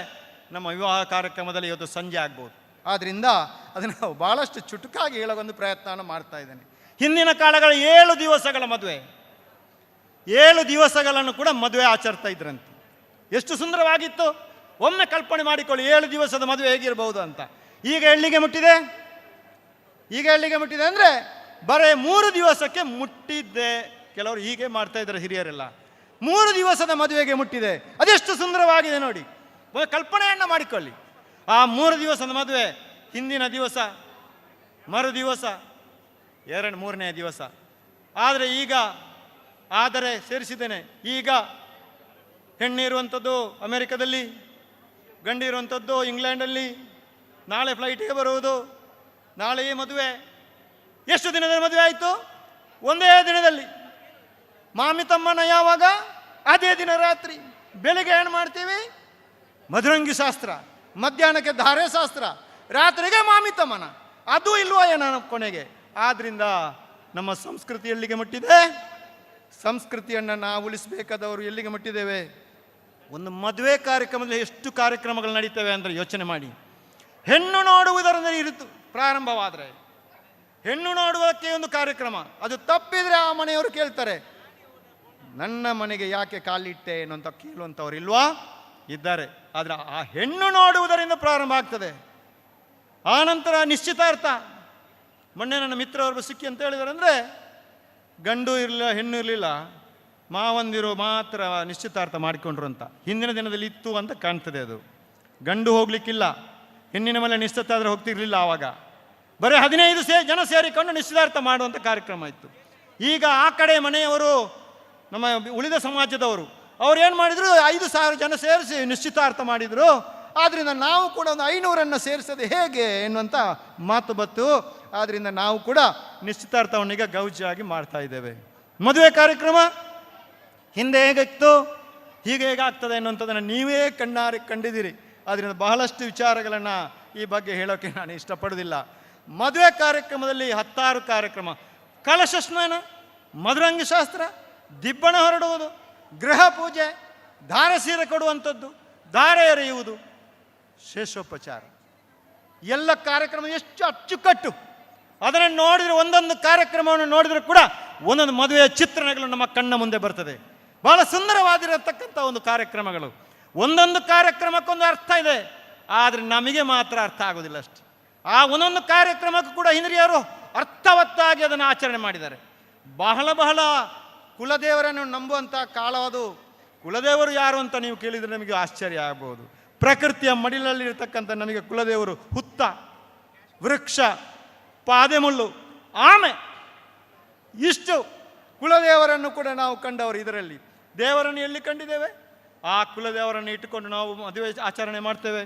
ನಮ್ಮ ವಿವಾಹ ಕಾರ್ಯಕ್ರಮದಲ್ಲಿ ಇವತ್ತು ಸಂಜೆ ಆಗ್ಬೋದು. ಆದ್ದರಿಂದ ಅದನ್ನು ಭಾಳಷ್ಟು ಚುಟುಕಾಗಿ ಹೇಳೋ ಒಂದು ಪ್ರಯತ್ನ ಮಾಡ್ತಾ ಇದ್ದೇನೆ. ಹಿಂದಿನ ಕಾಲಗಳ 7 ದಿವಸಗಳ ಮದುವೆ, 7 ದಿವಸಗಳನ್ನು ಕೂಡ ಮದುವೆ ಆಚರಿಸ್ತಾ ಇದ್ರಂತೆ. ಎಷ್ಟು ಸುಂದರವಾಗಿತ್ತು. ಒಮ್ಮೆ ಕಲ್ಪನೆ ಮಾಡಿಕೊಳ್ಳಿ 7 ದಿವಸದ ಮದುವೆ ಹೇಗಿರ್ಬೋದು ಅಂತ. ಈಗ ಎಲ್ಲಿಗೆ ಮುಟ್ಟಿದೆ ಅಂದರೆ ಬರೀ 3 ದಿವಸಕ್ಕೆ ಮುಟ್ಟಿದ್ದೆ. ಕೆಲವರು ಹೀಗೆ ಮಾಡ್ತಾ ಇದ್ದಾರೆ ಹಿರಿಯರೆಲ್ಲ. 3 ದಿವಸದ ಮದುವೆಗೆ ಮುಟ್ಟಿದೆ. ಅದೆಷ್ಟು ಸುಂದರವಾಗಿದೆ ನೋಡಿ. ಕಲ್ಪನೆಯನ್ನು ಮಾಡಿಕೊಳ್ಳಿ. ಆ 3 ದಿವಸದ ಮದುವೆ ಹಿಂದಿನ ದಿವಸ, ಮರು ದಿವಸ, 2-3ನೇ ದಿವಸ. ಆದರೆ ಸೇರಿಸಿದ್ದೇನೆ. ಈಗ ಹೆಣ್ಣಿರುವಂಥದ್ದು ಅಮೆರಿಕದಲ್ಲಿ, ಗಂಡಿರುವಂಥದ್ದು ಇಂಗ್ಲೆಂಡಲ್ಲಿ. ನಾಳೆ ಫ್ಲೈಟಿಗೆ ಬರುವುದು, ನಾಳೆಯೇ ಮದುವೆ. ಎಷ್ಟು ದಿನದ ಮದುವೆ ಆಯಿತು? ಒಂದೇ ದಿನದಲ್ಲಿ. ಮಾಮಿತಮ್ಮನ ಯಾವಾಗ? ಅದೇ ದಿನ ರಾತ್ರಿ. ಬೆಳಿಗ್ಗೆ ಏನು ಮಾಡ್ತೀವಿ? ಮಧುರಂಗಿ ಶಾಸ್ತ್ರ, ಮಧ್ಯಾಹ್ನಕ್ಕೆ ಧಾರೆ ಶಾಸ್ತ್ರ, ರಾತ್ರಿಗೆ ಮಾಮಿತಮ್ಮನ. ಅದು ಇಲ್ವೋ ಏನೋ ಕೊನೆಗೆ. ಆದ್ದರಿಂದ ನಮ್ಮ ಸಂಸ್ಕೃತಿ ಎಲ್ಲಿಗೆ ಮುಟ್ಟಿದೆ? ಸಂಸ್ಕೃತಿಯನ್ನು ನಾವು ಉಳಿಸಬೇಕಾದವರು ಎಲ್ಲಿಗೆ ಮುಟ್ಟಿದ್ದೇವೆ? ಒಂದು ಮದುವೆ ಕಾರ್ಯಕ್ರಮದಲ್ಲಿ ಎಷ್ಟು ಕಾರ್ಯಕ್ರಮಗಳು ನಡೀತವೆ ಅಂದರೆ ಯೋಚನೆ ಮಾಡಿ. ಹೆಣ್ಣು ನೋಡುವುದರಲ್ಲಿ ಇರುತ್ತು ಪ್ರಾರಂಭವಾದರೆ, ಹೆಣ್ಣು ನೋಡುವುದಕ್ಕೆ ಒಂದು ಕಾರ್ಯಕ್ರಮ. ಅದು ತಪ್ಪಿದರೆ ಆ ಮನೆಯವರು ಕೇಳ್ತಾರೆ, ನನ್ನ ಮನೆಗೆ ಯಾಕೆ ಕಾಲಿಟ್ಟೆ ಅನ್ನೋಂಥ ಕೇಳುವಂಥವ್ರು ಇಲ್ವಾ? ಇದ್ದಾರೆ. ಆದರೆ ಆ ಹೆಣ್ಣು ನೋಡುವುದರಿಂದ ಪ್ರಾರಂಭ ಆಗ್ತದೆ. ಆನಂತರ ನಿಶ್ಚಿತಾರ್ಥ. ಮೊನ್ನೆ ನನ್ನ ಮಿತ್ರವರು ಸಿಕ್ಕಿ ಅಂತ ಹೇಳಿದ್ದಾರೆ. ಅಂದರೆ ಗಂಡು ಇರಲಿಲ್ಲ, ಹೆಣ್ಣು ಇರಲಿಲ್ಲ, ಮಾವಂದಿರು ಮಾತ್ರ ನಿಶ್ಚಿತಾರ್ಥ ಮಾಡಿಕೊಂಡ್ರು ಅಂತ ಹಿಂದಿನ ದಿನದಲ್ಲಿ ಇತ್ತು ಅಂತ ಕಾಣ್ತದೆ. ಅದು ಗಂಡು ಹೋಗ್ಲಿಕ್ಕಿಲ್ಲ, ಹೆಣ್ಣಿನ ಮೇಲೆ ನಿಶ್ಚಿತಾರ್ಥ ಹೋಗ್ತಿರ್ಲಿಲ್ಲ. ಆವಾಗ ಬರೀ 15 ಜನ ಸೇರಿಕೊಂಡು ನಿಶ್ಚಿತಾರ್ಥ ಮಾಡುವಂಥ ಕಾರ್ಯಕ್ರಮ ಇತ್ತು. ಈಗ ಆ ಕಡೆ ಮನೆಯವರು, ನಮ್ಮ ಉಳಿದ ಸಮಾಜದವರು, ಅವ್ರು ಏನು ಮಾಡಿದರು? 5,000 ಜನ ಸೇರಿಸಿ ನಿಶ್ಚಿತಾರ್ಥ ಮಾಡಿದರು. ಆದ್ದರಿಂದ ನಾವು ಕೂಡ ಒಂದು 500ರನ್ನು ಸೇರಿಸೋದು ಹೇಗೆ ಎನ್ನುವಂಥ ಮಾತು ಬತ್ತು. ಆದ್ದರಿಂದ ನಾವು ಕೂಡ ನಿಶ್ಚಿತಾರ್ಥವನ್ನೀಗ ಗೌಜಿಯಾಗಿ ಮಾಡ್ತಾ ಇದ್ದೇವೆ. ಮದುವೆ ಕಾರ್ಯಕ್ರಮ ಹಿಂದೆ ಹೇಗಿತ್ತು, ಹೀಗೆ ಹೇಗಾಗ್ತದೆ ಎನ್ನುವಂಥದ್ದನ್ನು ನೀವೇ ಕಣ್ಣಾರೆ ಕಂಡಿದ್ದೀರಿ. ಆದ್ದರಿಂದ ಬಹಳಷ್ಟು ವಿಚಾರಗಳನ್ನು ಈ ಬಗ್ಗೆ ಹೇಳೋಕ್ಕೆ ನಾನು ಇಷ್ಟಪಡೋದಿಲ್ಲ. ಮದುವೆ ಕಾರ್ಯಕ್ರಮದಲ್ಲಿ 10 ಕಾರ್ಯಕ್ರಮ: ಕಲಶ ಸ್ನಾನ, ಮಧುರಂಗಿ ಶಾಸ್ತ್ರ, ದಿಬ್ಬಣ ಹೊರಡುವುದು, ಗೃಹ ಪೂಜೆ, ಧಾರೆ ಸೀರೆ ಕೊಡುವಂಥದ್ದು, ಧಾರೆ ಎರೆಯುವುದು, ಶೇಷೋಪಚಾರ. ಎಲ್ಲ ಕಾರ್ಯಕ್ರಮ ಎಷ್ಟು ಅಚ್ಚುಕಟ್ಟು. ಅದನ್ನು ನೋಡಿದರೆ ಒಂದೊಂದು ಕಾರ್ಯಕ್ರಮವನ್ನು ನೋಡಿದರೂ ಕೂಡ ಒಂದೊಂದು ಮದುವೆಯ ಚಿತ್ರಣಗಳು ನಮ್ಮ ಕಣ್ಣ ಮುಂದೆ ಬರ್ತದೆ. ಬಹಳ ಸುಂದರವಾಗಿರತಕ್ಕಂಥ ಒಂದು ಕಾರ್ಯಕ್ರಮಗಳು. ಒಂದೊಂದು ಕಾರ್ಯಕ್ರಮಕ್ಕೊಂದು ಅರ್ಥ ಇದೆ, ಆದರೆ ನಮಗೆ ಮಾತ್ರ ಅರ್ಥ ಆಗೋದಿಲ್ಲ ಅಷ್ಟೆ. ಆ ಒಂದೊಂದು ಕಾರ್ಯಕ್ರಮಕ್ಕೂ ಕೂಡ ಹಿರಿಯರು ಅರ್ಥವತ್ತಾಗಿ ಅದನ್ನು ಆಚರಣೆ ಮಾಡಿದ್ದಾರೆ. ಬಹಳ ಬಹಳ ಕುಲದೇವರನ್ನು ನಂಬುವಂಥ ಕಾಲವದು. ಕುಲದೇವರು ಯಾರು ಅಂತ ನೀವು ಕೇಳಿದರೆ ನಮಗೆ ಆಶ್ಚರ್ಯ ಆಗ್ಬೋದು. ಪ್ರಕೃತಿಯ ಮಡಿಲಲ್ಲಿರ್ತಕ್ಕಂಥ ನಮಗೆ ಕುಲದೇವರು ಹುತ್ತ, ವೃಕ್ಷ, ಪಾದೆಮುಳ್ಳು, ಆಮೆ, ಇಷ್ಟು ಕುಲದೇವರನ್ನು ಕೂಡ ನಾವು ಕಂಡವರು. ಇದರಲ್ಲಿ ದೇವರನ್ನು ಎಲ್ಲಿ ಕಂಡಿದ್ದೇವೆ? ಆ ಕುಲದೇವರನ್ನು ಇಟ್ಟುಕೊಂಡು ನಾವು ಮದುವೆ ಆಚರಣೆ ಮಾಡ್ತೇವೆ.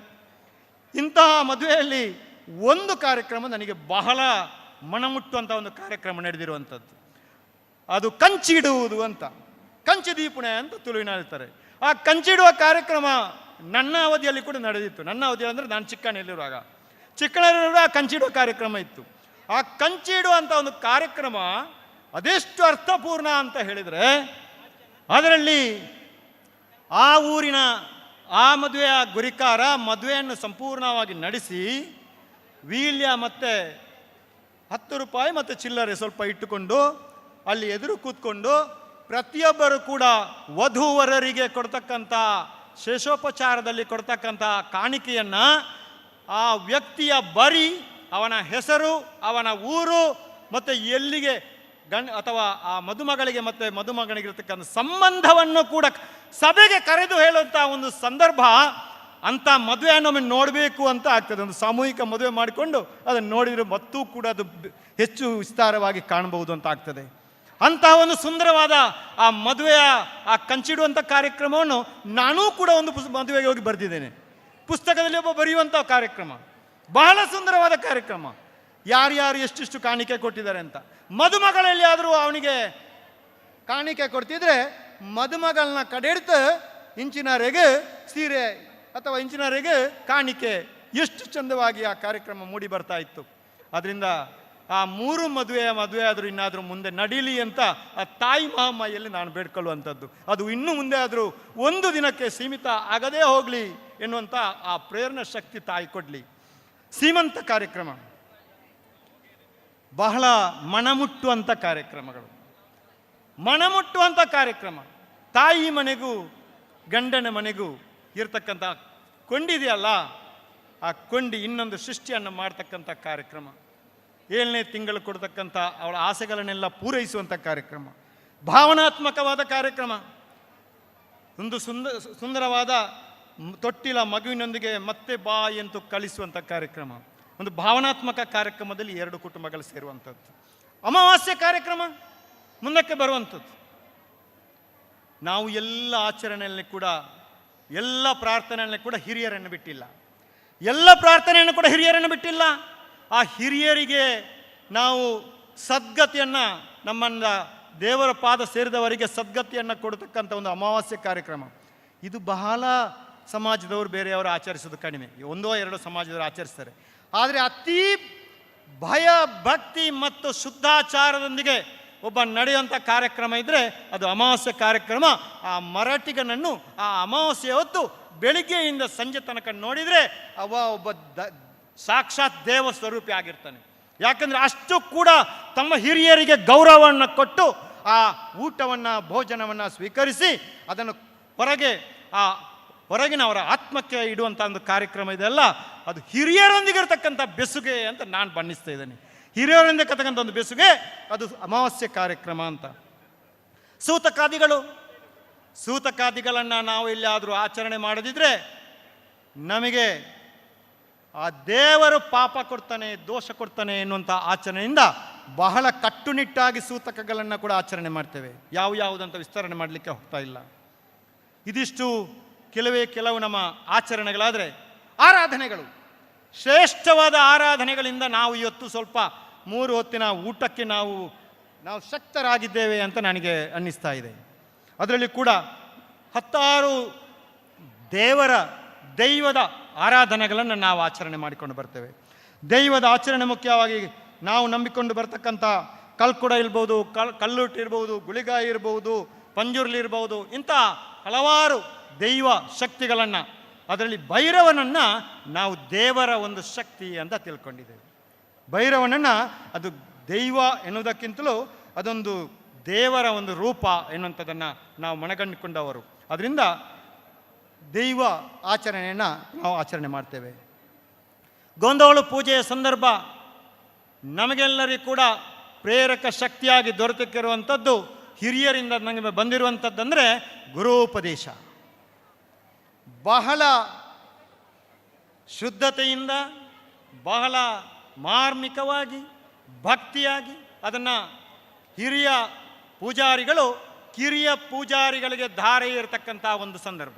ಇಂತಹ ಮದುವೆಯಲ್ಲಿ ಒಂದು ಕಾರ್ಯಕ್ರಮ ನನಗೆ ಬಹಳ ಮನಮುಟ್ಟುವಂಥ ಒಂದು ಕಾರ್ಯಕ್ರಮ ನಡೆದಿರುವಂಥದ್ದು. ಅದು ಕಂಚಿಡುವುದು ಅಂತ, ಕಂಚಿ ದೀಪಣೆ ಅಂತ ತುಳುವಿನ ಹೇಳ್ತಾರೆ. ಆ ಕಂಚಿಡುವ ಕಾರ್ಯಕ್ರಮ ನನ್ನ ಅವಧಿಯಲ್ಲಿ ಕೂಡ ನಡೆದಿತ್ತು. ನನ್ನ ಅವಧಿಯಲ್ಲಿ ಅಂದರೆ ನಾನು ಚಿಕ್ಕಣ್ಣಲ್ಲಿರುವಾಗ ಆ ಕಂಚಿಡುವ ಕಾರ್ಯಕ್ರಮ ಇತ್ತು. ಆ ಕಂಚಿಡುವಂಥ ಒಂದು ಕಾರ್ಯಕ್ರಮ ಅದೆಷ್ಟು ಅರ್ಥಪೂರ್ಣ ಅಂತ ಹೇಳಿದರೆ, ಅದರಲ್ಲಿ ಆ ಊರಿನ ಆ ಮದುವೆಯ ಗುರಿಕಾರ ಮದುವೆಯನ್ನು ಸಂಪೂರ್ಣವಾಗಿ ನಡೆಸಿ ವೀಳ್ಯ ಮತ್ತು 10 ರೂಪಾಯಿ ಮತ್ತು ಚಿಲ್ಲರೆ ಸ್ವಲ್ಪ ಇಟ್ಟುಕೊಂಡು ಅಲ್ಲಿ ಎದುರು ಕೂತ್ಕೊಂಡು ಪ್ರತಿಯೊಬ್ಬರು ಕೂಡ ವಧೂವರರಿಗೆ ಕೊಡ್ತಕ್ಕಂಥ ಶೇಷೋಪಚಾರದಲ್ಲಿ ಕೊಡ್ತಕ್ಕಂಥ ಕಾಣಿಕೆಯನ್ನು ಆ ವ್ಯಕ್ತಿಯ ಬರಿ, ಅವನ ಹೆಸರು, ಅವನ ಊರು ಮತ್ತು ಎಲ್ಲಿಗೆ ಅಥವಾ ಆ ಮದುಮಗಳಿಗೆ ಮತ್ತು ಮದುಮಗನಿಗಿರ್ತಕ್ಕಂಥ ಸಂಬಂಧವನ್ನು ಕೂಡ ಸಭೆಗೆ ಕರೆದು ಹೇಳುವಂಥ ಒಂದು ಸಂದರ್ಭ. ಅಂಥ ಮದುವೆಯನ್ನು ನೋಡಬೇಕು ಅಂತ ಆಗ್ತದೆ. ಒಂದು ಸಾಮೂಹಿಕ ಮದುವೆ ಮಾಡಿಕೊಂಡು ಅದನ್ನು ನೋಡಿದರೆ ಮತ್ತೂ ಕೂಡ ಅದು ಹೆಚ್ಚು ವಿಸ್ತಾರವಾಗಿ ಕಾಣಬಹುದು ಅಂತ ಆಗ್ತದೆ. ಅಂತಹ ಒಂದು ಸುಂದರವಾದ ಆ ಮದುವೆಯ ಆ ಕಂಚಿಡುವಂಥ ಕಾರ್ಯಕ್ರಮವನ್ನು ನಾನೂ ಕೂಡ ಒಂದು ಮದುವೆಗೆ ಹೋಗಿ ಬರೆದಿದ್ದೇನೆ. ಪುಸ್ತಕದಲ್ಲಿ ಒಬ್ಬ ಬರೆಯುವಂಥ ಕಾರ್ಯಕ್ರಮ, ಬಹಳ ಸುಂದರವಾದ ಕಾರ್ಯಕ್ರಮ. ಯಾರ್ಯಾರು ಎಷ್ಟೆಷ್ಟು ಕಾಣಿಕೆ ಕೊಟ್ಟಿದ್ದಾರೆ ಅಂತ. ಮದುಮಗಳಲ್ಲಿ ಆದರೂ ಅವನಿಗೆ ಕಾಣಿಕೆ ಕೊಡ್ತಿದ್ರೆ ಮದುಮಗಳನ್ನ ಕಡೆಡ್ತು ಇಂಚಿನವರೆಗೆ ಸೀರೆ ಅಥವಾ ಇಂಚಿನವರೆಗೆ ಕಾಣಿಕೆ, ಎಷ್ಟು ಚಂದವಾಗಿ ಆ ಕಾರ್ಯಕ್ರಮ ಮೂಡಿ ಬರ್ತಾ ಇತ್ತು. ಅದರಿಂದ ಆ 3 ಮದುವೆ ಆದರೂ ಇನ್ನಾದರೂ ಮುಂದೆ ನಡೀಲಿ ಅಂತ ಆ ತಾಯಿ ಮಹಾಮಾಯಲ್ಲಿ ನಾನು ಬೇಡ್ಕೊಳ್ಳುವಂಥದ್ದು. ಅದು ಇನ್ನೂ ಮುಂದೆ ಆದರೂ ಒಂದು ದಿನಕ್ಕೆ ಸೀಮಿತ ಆಗದೇ ಹೋಗಲಿ ಎನ್ನುವಂಥ ಆ ಪ್ರೇರಣಾ ಶಕ್ತಿ ತಾಯಿ ಕೊಡಲಿ. ಸೀಮಂತ ಕಾರ್ಯಕ್ರಮ ಬಹಳ ಮನಮುಟ್ಟುವಂಥ ಕಾರ್ಯಕ್ರಮಗಳು. ಮನಮುಟ್ಟುವಂಥ ಕಾರ್ಯಕ್ರಮ. ತಾಯಿ ಮನೆಗೂ ಗಂಡನ ಮನೆಗೂ ಇರ್ತಕ್ಕಂಥ ಕೊಂಡಿದೆಯಲ್ಲ, ಆ ಕೊಂಡಿ ಇನ್ನೊಂದು ಸೃಷ್ಟಿಯನ್ನು ಮಾಡ್ತಕ್ಕಂಥ ಕಾರ್ಯಕ್ರಮ. 7ನೇ ತಿಂಗಳು ಕೊಡ್ತಕ್ಕಂಥ ಅವಳ ಆಸೆಗಳನ್ನೆಲ್ಲ ಪೂರೈಸುವಂಥ ಕಾರ್ಯಕ್ರಮ. ಭಾವನಾತ್ಮಕವಾದ ಕಾರ್ಯಕ್ರಮ. ಒಂದು ಸುಂದರವಾದ ತೊಟ್ಟಿಲ ಮಗುವಿನೊಂದಿಗೆ ಮತ್ತೆ ಬಾ ಎಂದು ಕಳಿಸುವಂಥ ಕಾರ್ಯಕ್ರಮ. ಒಂದು ಭಾವನಾತ್ಮಕ ಕಾರ್ಯಕ್ರಮದಲ್ಲಿ 2 ಕುಟುಂಬಗಳು ಸೇರುವಂಥದ್ದು. ಅಮಾವಾಸ್ಯೆ ಕಾರ್ಯಕ್ರಮ ಮುಂದಕ್ಕೆ ಬರುವಂಥದ್ದು. ನಾವು ಎಲ್ಲ ಆಚರಣೆಯಲ್ಲಿ ಕೂಡ, ಎಲ್ಲ ಪ್ರಾರ್ಥನೆಯಲ್ಲಿ ಕೂಡ ಹಿರಿಯರನ್ನು ಬಿಟ್ಟಿಲ್ಲ. ಎಲ್ಲ ಪ್ರಾರ್ಥನೆಯನ್ನು ಕೂಡ ಹಿರಿಯರನ್ನು ಬಿಟ್ಟಿಲ್ಲ. ಆ ಹಿರಿಯರಿಗೆ ನಾವು ಸದ್ಗತಿಯನ್ನು, ನಮ್ಮನ್ನ ದೇವರ ಪಾದ ಸೇರಿದವರಿಗೆ ಸದ್ಗತಿಯನ್ನು ಕೊಡತಕ್ಕಂಥ ಒಂದು ಅಮಾವಾಸ್ಯೆ ಕಾರ್ಯಕ್ರಮ. ಇದು ಬಹಳ ಸಮಾಜದವರು ಬೇರೆಯವರು ಆಚರಿಸೋದು ಕಡಿಮೆ. 1-2 ಸಮಾಜದವರು ಆಚರಿಸ್ತಾರೆ. ಆದರೆ ಅತಿ ಭಯ, ಭಕ್ತಿ ಮತ್ತು ಶುದ್ಧಾಚಾರದೊಂದಿಗೆ ಒಬ್ಬ ನಡೆಯುವಂಥ ಕಾರ್ಯಕ್ರಮ ಇದ್ದರೆ ಅದು ಅಮಾವಾಸ್ಯೆ ಕಾರ್ಯಕ್ರಮ. ಆ ಮರಾಠಿಗನನ್ನು ಆ ಅಮಾವಾಸ್ಯೆ ಹೊತ್ತು ಬೆಳಿಗ್ಗೆಯಿಂದ ಸಂಜೆ ತನಕ ನೋಡಿದರೆ ಅವ ಒಬ್ಬ ಸಾಕ್ಷಾತ್ ದೇವ ಸ್ವರೂಪಿ ಆಗಿರ್ತಾನೆ. ಯಾಕಂದರೆ ಅಷ್ಟು ಕೂಡ ತಮ್ಮ ಹಿರಿಯರಿಗೆ ಗೌರವವನ್ನು ಕೊಟ್ಟು ಆ ಊಟವನ್ನು, ಭೋಜನವನ್ನು ಸ್ವೀಕರಿಸಿ ಅದನ್ನು ಹೊರಗಿನವರ ಆತ್ಮಕ್ಕೆ ಇಡುವಂಥ ಒಂದು ಕಾರ್ಯಕ್ರಮ ಇದೆಲ್ಲ. ಅದು ಹಿರಿಯರೊಂದಿಗೆ ಇರತಕ್ಕಂಥ ಬೆಸುಗೆ ಅಂತ ನಾನು ಬಣ್ಣಿಸ್ತಾ ಇದ್ದೇನೆ. ಹಿರಿಯರೊಂದಿಗೆ ಇರತಕ್ಕಂಥ ಒಂದು ಬೆಸುಗೆ ಅದು ಅಮಾವಾಸ್ಯೆ ಕಾರ್ಯಕ್ರಮ ಅಂತ. ಸೂತಕಾದಿಗಳನ್ನು ನಾವು ಎಲ್ಲಿಯಾದರೂ ಆಚರಣೆ ಮಾಡದಿದ್ದರೆ ನಮಗೆ ಆ ದೇವರು ಪಾಪ ಕೊಡ್ತಾನೆ, ದೋಷ ಕೊಡ್ತಾನೆ ಎನ್ನುವಂಥ ಆಚರಣೆಯಿಂದ ಬಹಳ ಕಟ್ಟುನಿಟ್ಟಾಗಿ ಸೂತಕಗಳನ್ನು ಕೂಡ ಆಚರಣೆ ಮಾಡ್ತೇವೆ. ಯಾವುದಂತ ವಿಸ್ತರಣೆ ಮಾಡಲಿಕ್ಕೆ ಹೋಗ್ತಾ ಇಲ್ಲ. ಇದಿಷ್ಟು ಕೆಲವು ನಮ್ಮ ಆಚರಣೆಗಳಾದರೆ, ಆರಾಧನೆಗಳು, ಶ್ರೇಷ್ಠವಾದ ಆರಾಧನೆಗಳಿಂದ ನಾವು ಇವತ್ತು ಸ್ವಲ್ಪ 3 ಹೊತ್ತಿನ ಊಟಕ್ಕೆ ನಾವು ಶಕ್ತರಾಗಿದ್ದೇವೆ ಅಂತ ನನಗೆ ಅನ್ನಿಸ್ತಾ ಇದೆ. ಅದರಲ್ಲಿ ಕೂಡ 10 ದೈವದ ಆರಾಧನೆಗಳನ್ನು ನಾವು ಆಚರಣೆ ಮಾಡಿಕೊಂಡು ಬರ್ತೇವೆ. ದೈವದ ಆಚರಣೆ ಮುಖ್ಯವಾಗಿ ನಾವು ನಂಬಿಕೊಂಡು ಬರ್ತಕ್ಕಂಥ ಕಲ್ಕುಡ ಇರ್ಬೋದು, ಕಲ್ಲುಟ್ಟು ಇರ್ಬೋದು, ಗುಳಿಗಾಯಿ ಇರ್ಬೋದು, ಪಂಜುರ್ಲಿ ಇರ್ಬೋದು, ಇಂಥ ಹಲವಾರು ದೈವ ಶಕ್ತಿಗಳನ್ನು ಅದರಲ್ಲಿ ಭೈರವನನ್ನು ನಾವು ದೇವರ ಒಂದು ಶಕ್ತಿ ಅಂತ ತಿಳ್ಕೊಂಡಿದ್ದೇವೆ. ಭೈರವನನ್ನು ಅದು ದೈವ ಎನ್ನುವುದಕ್ಕಿಂತಲೂ ಅದೊಂದು ದೇವರ ಒಂದು ರೂಪ ಎನ್ನುವಂಥದ್ದನ್ನು ನಾವು ಮನಗಂಡುಕೊಂಡವರು. ಅದರಿಂದ ದೈವ ಆಚರಣೆಯನ್ನು ನಾವು ಆಚರಣೆ ಮಾಡ್ತೇವೆ. ಗೋಂದೋಳು ಪೂಜೆಯ ಸಂದರ್ಭ ನಮಗೆಲ್ಲರಿಗೂ ಕೂಡ ಪ್ರೇರಕ ಶಕ್ತಿಯಾಗಿ ದೊರೆತಿರುವಂಥದ್ದು ಹಿರಿಯರಿಂದ ನಮಗೆ ಬಂದಿರುವಂಥದ್ದಂದರೆ ಗುರುಪದೇಶ. ಬಹಳ ಶುದ್ಧತೆಯಿಂದ, ಬಹಳ ಮಾರ್ಮಿಕವಾಗಿ, ಭಕ್ತಿಯಾಗಿ ಅದನ್ನು ಹಿರಿಯ ಪೂಜಾರಿಗಳು ಕಿರಿಯ ಪೂಜಾರಿಗಳಿಗೆ ಧಾರೆ ಇರತಕ್ಕಂಥ ಒಂದು ಸಂದರ್ಭ.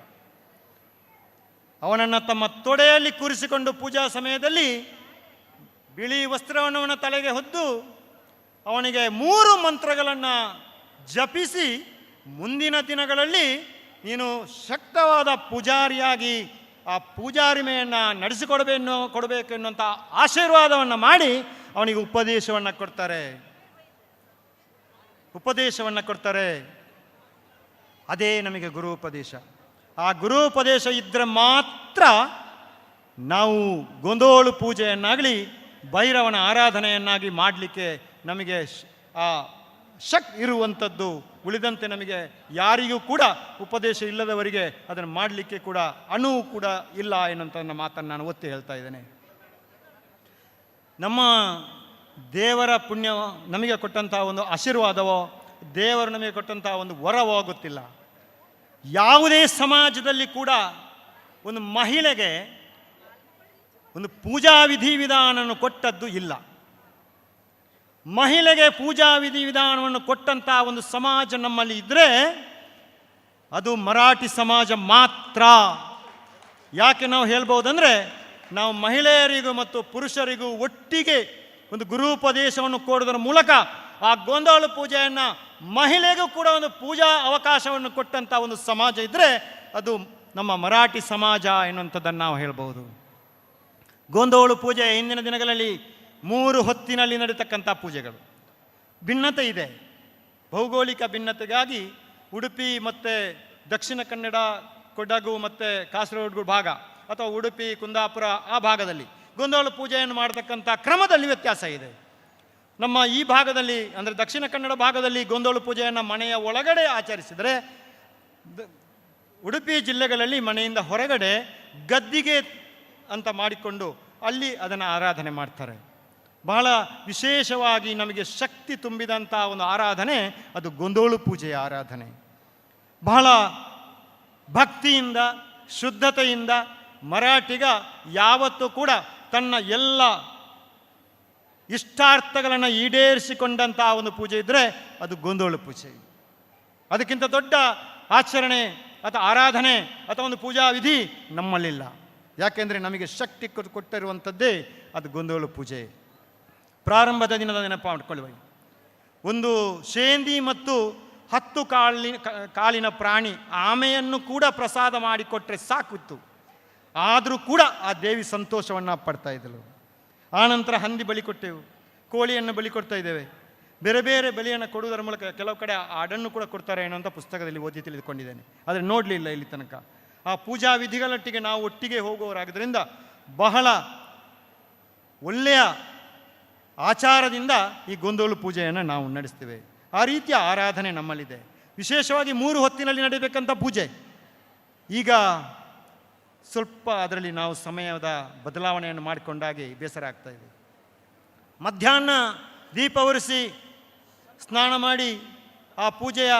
ಅವನನ್ನು ತಮ್ಮ ತೊಡೆಯಲ್ಲಿ ಕೂರಿಸಿಕೊಂಡು ಪೂಜಾ ಸಮಯದಲ್ಲಿ ಬಿಳಿ ವಸ್ತ್ರವನ್ನು ಅವನ ತಲೆಗೆ ಹೊದ್ದು ಅವನಿಗೆ 3 ಮಂತ್ರಗಳನ್ನು ಜಪಿಸಿ ಮುಂದಿನ ದಿನಗಳಲ್ಲಿ ನೀನು ಶಕ್ತವಾದ ಪೂಜಾರಿಯಾಗಿ ಆ ಪೂಜಾರಿಮೆಯನ್ನು ಕೊಡಬೇಕು ಎನ್ನುವಂಥ ಆಶೀರ್ವಾದವನ್ನು ಮಾಡಿ ಅವನಿಗೆ ಉಪದೇಶವನ್ನು ಕೊಡ್ತಾರೆ. ಅದೇ ನಮಗೆ ಗುರುಪದೇಶ. ಆ ಗುರುಪದೇಶ ಇದ್ದರೆ ಮಾತ್ರ ನಾವು ಗೋಂದೋಳು ಪೂಜೆಯನ್ನಾಗಲಿ ಭೈರವನ ಆರಾಧನೆಯನ್ನಾಗಿ ಮಾಡಲಿಕ್ಕೆ ನಮಗೆ ಆ ಇರುವಂಥದ್ದು. ಉಳಿದಂತೆ ನಮಗೆ ಯಾರಿಗೂ ಕೂಡ ಉಪದೇಶ ಇಲ್ಲದವರಿಗೆ ಅದನ್ನು ಮಾಡಲಿಕ್ಕೆ ಕೂಡ ಅಣುವು ಕೂಡ ಇಲ್ಲ ಎನ್ನುವಂಥ ಮಾತನ್ನು ನಾನು ಒತ್ತಿ ಹೇಳ್ತಾ ಇದ್ದೇನೆ. ನಮ್ಮ ದೇವರ ಪುಣ್ಯ ನಮಗೆ ಕೊಟ್ಟಂಥ ಒಂದು ಆಶೀರ್ವಾದವೋ, ದೇವರು ನಮಗೆ ಕೊಟ್ಟಂಥ ಒಂದು ವರವೋ ಗೊತ್ತಿಲ್ಲ. ಯಾವುದೇ ಸಮಾಜದಲ್ಲಿ ಕೂಡ ಒಂದು ಮಹಿಳೆಗೆ ಒಂದು ಪೂಜಾ ವಿಧಿವಿಧಾನವನ್ನು ಕೊಟ್ಟದ್ದು ಇಲ್ಲ. ಮಹಿಳೆಗೆ ಪೂಜಾ ವಿಧಿವಿಧಾನವನ್ನು ಕೊಟ್ಟಂಥ ಒಂದು ಸಮಾಜ ನಮ್ಮಲ್ಲಿ ಇದ್ದರೆ ಅದು ಮರಾಠಿ ಸಮಾಜ ಮಾತ್ರ. ಯಾಕೆ ನಾವು ಹೇಳ್ಬೋದಂದರೆ, ನಾವು ಮಹಿಳೆಯರಿಗೂ ಮತ್ತು ಪುರುಷರಿಗೂ ಒಟ್ಟಿಗೆ ಒಂದು ಗುರುಪದೇಶವನ್ನು ಕೊಡೋದರ ಮೂಲಕ ಆ ಗೋಂದೋಳು ಪೂಜೆಯನ್ನು ಮಹಿಳೆಗೂ ಕೂಡ ಒಂದು ಪೂಜಾ ಅವಕಾಶವನ್ನು ಕೊಟ್ಟಂಥ ಒಂದು ಸಮಾಜ ಇದ್ದರೆ ಅದು ನಮ್ಮ ಮರಾಠಿ ಸಮಾಜ ಎನ್ನುವಂಥದ್ದನ್ನು ನಾವು ಹೇಳ್ಬೋದು. ಗೋಂದೋಳು ಪೂಜೆ ಹಿಂದಿನ ದಿನಗಳಲ್ಲಿ 3 ಹೊತ್ತಿನಲ್ಲಿ ನಡೀತಕ್ಕಂಥ ಪೂಜೆಗಳು. ಭಿನ್ನತೆ ಇದೆ. ಭೌಗೋಳಿಕ ಭಿನ್ನತೆಗಾಗಿ ಉಡುಪಿ ಮತ್ತು ದಕ್ಷಿಣ ಕನ್ನಡ, ಕೊಡಗು ಮತ್ತು ಕಾಸರಗೋಡು ಭಾಗ ಅಥವಾ ಉಡುಪಿ, ಕುಂದಾಪುರ ಆ ಭಾಗದಲ್ಲಿ ಗೋಂದೋಳು ಪೂಜೆಯನ್ನು ಮಾಡತಕ್ಕಂಥ ಕ್ರಮದಲ್ಲಿ ವ್ಯತ್ಯಾಸ ಇದೆ. ನಮ್ಮ ಈ ಭಾಗದಲ್ಲಿ ಅಂದರೆ ದಕ್ಷಿಣ ಕನ್ನಡ ಭಾಗದಲ್ಲಿ ಗೋಂದೋಳು ಪೂಜೆಯನ್ನು ಮನೆಯ ಒಳಗಡೆ ಆಚರಿಸಿದರೆ, ಉಡುಪಿ ಜಿಲ್ಲೆಗಳಲ್ಲಿ ಮನೆಯಿಂದ ಹೊರಗಡೆ ಗದ್ದಿಗೆ ಅಂತ ಮಾಡಿಕೊಂಡು ಅಲ್ಲಿ ಅದನ್ನು ಆರಾಧನೆ ಮಾಡ್ತಾರೆ. ಬಹಳ ವಿಶೇಷವಾಗಿ ನಮಗೆ ಶಕ್ತಿ ತುಂಬಿದಂಥ ಒಂದು ಆರಾಧನೆ ಅದು ಗೋಂದೋಳು ಪೂಜೆಯ ಆರಾಧನೆ. ಬಹಳ ಭಕ್ತಿಯಿಂದ, ಶುದ್ಧತೆಯಿಂದ ಮರಾಠಿಗ ಯಾವತ್ತೂ ಕೂಡ ತನ್ನ ಎಲ್ಲ ಇಷ್ಟಾರ್ಥಗಳನ್ನು ಈಡೇರಿಸಿಕೊಂಡಂಥ ಒಂದು ಪೂಜೆ ಇದ್ದರೆ ಅದು ಗೋಂದೋಳು ಪೂಜೆ. ಅದಕ್ಕಿಂತ ದೊಡ್ಡ ಆಚರಣೆ ಅಥವಾ ಆರಾಧನೆ ಅಥವಾ ಒಂದು ಪೂಜಾ ವಿಧಿ ನಮ್ಮಲ್ಲಿಲ್ಲ. ಯಾಕೆಂದರೆ ನಮಗೆ ಶಕ್ತಿ ಕೊಟ್ಟಿರುವಂಥದ್ದೇ ಅದು ಗೋಂದೋಳು ಪೂಜೆ. ಪ್ರಾರಂಭದ ದಿನದ ನೆನಪು ಮಾಡಿಕೊಳ್ಳುವ, ಒಂದು ಶೇಂದಿ ಮತ್ತು 10 ಕಾಲಿನ ಪ್ರಾಣಿ ಆಮೆಯನ್ನು ಕೂಡ ಪ್ರಸಾದ ಮಾಡಿಕೊಟ್ರೆ ಸಾಕಿತ್ತು. ಆದರೂ ಕೂಡ ಆ ದೇವಿ ಸಂತೋಷವನ್ನು ಪಡ್ತಾ ಇದ್ದಳು. ಆನಂತರ ಹಂದಿ ಬಲಿ ಕೊಟ್ಟೆವು, ಕೋಳಿಯನ್ನು ಬಲಿ ಕೊಡ್ತಾ ಇದ್ದೇವೆ. ಬೇರೆ ಬೇರೆ ಬಲಿಯನ್ನು ಕೊಡುವುದರ ಮೂಲಕ ಕೆಲವು ಕಡೆ ಆಡನ್ನು ಕೂಡ ಕೊಡ್ತಾರೆ ಅನ್ನೋಂಥ ಪುಸ್ತಕದಲ್ಲಿ ಓದಿ ತಿಳಿದುಕೊಂಡಿದ್ದೇನೆ. ಆದರೆ ನೋಡಲಿಲ್ಲ ಇಲ್ಲಿ ತನಕ. ಆ ಪೂಜಾ ವಿಧಿಗಳೊಟ್ಟಿಗೆ ನಾವು ಒಟ್ಟಿಗೆ ಹೋಗುವವರಾದ್ದರಿಂದ ಬಹಳ ಒಳ್ಳೆಯ ಆಚಾರದಿಂದ ಈ ಗೋಂದೋಳು ಪೂಜೆಯನ್ನು ನಾವು ನಡೆಸ್ತೇವೆ. ಆ ರೀತಿಯ ಆರಾಧನೆ ನಮ್ಮಲ್ಲಿದೆ. ವಿಶೇಷವಾಗಿ 3 ಹೊತ್ತಿನಲ್ಲಿ ನಡೀಬೇಕಂತ ಪೂಜೆ. ಈಗ ಸ್ವಲ್ಪ ಅದರಲ್ಲಿ ನಾವು ಸಮಯದ ಬದಲಾವಣೆಯನ್ನು ಮಾಡಿಕೊಂಡಾಗಿ ಬೇಸರ ಆಗ್ತಾ ಇದೆ. ಮಧ್ಯಾಹ್ನ ದೀಪ ಉರಿಸಿ ಸ್ನಾನ ಮಾಡಿ ಆ ಪೂಜೆಯ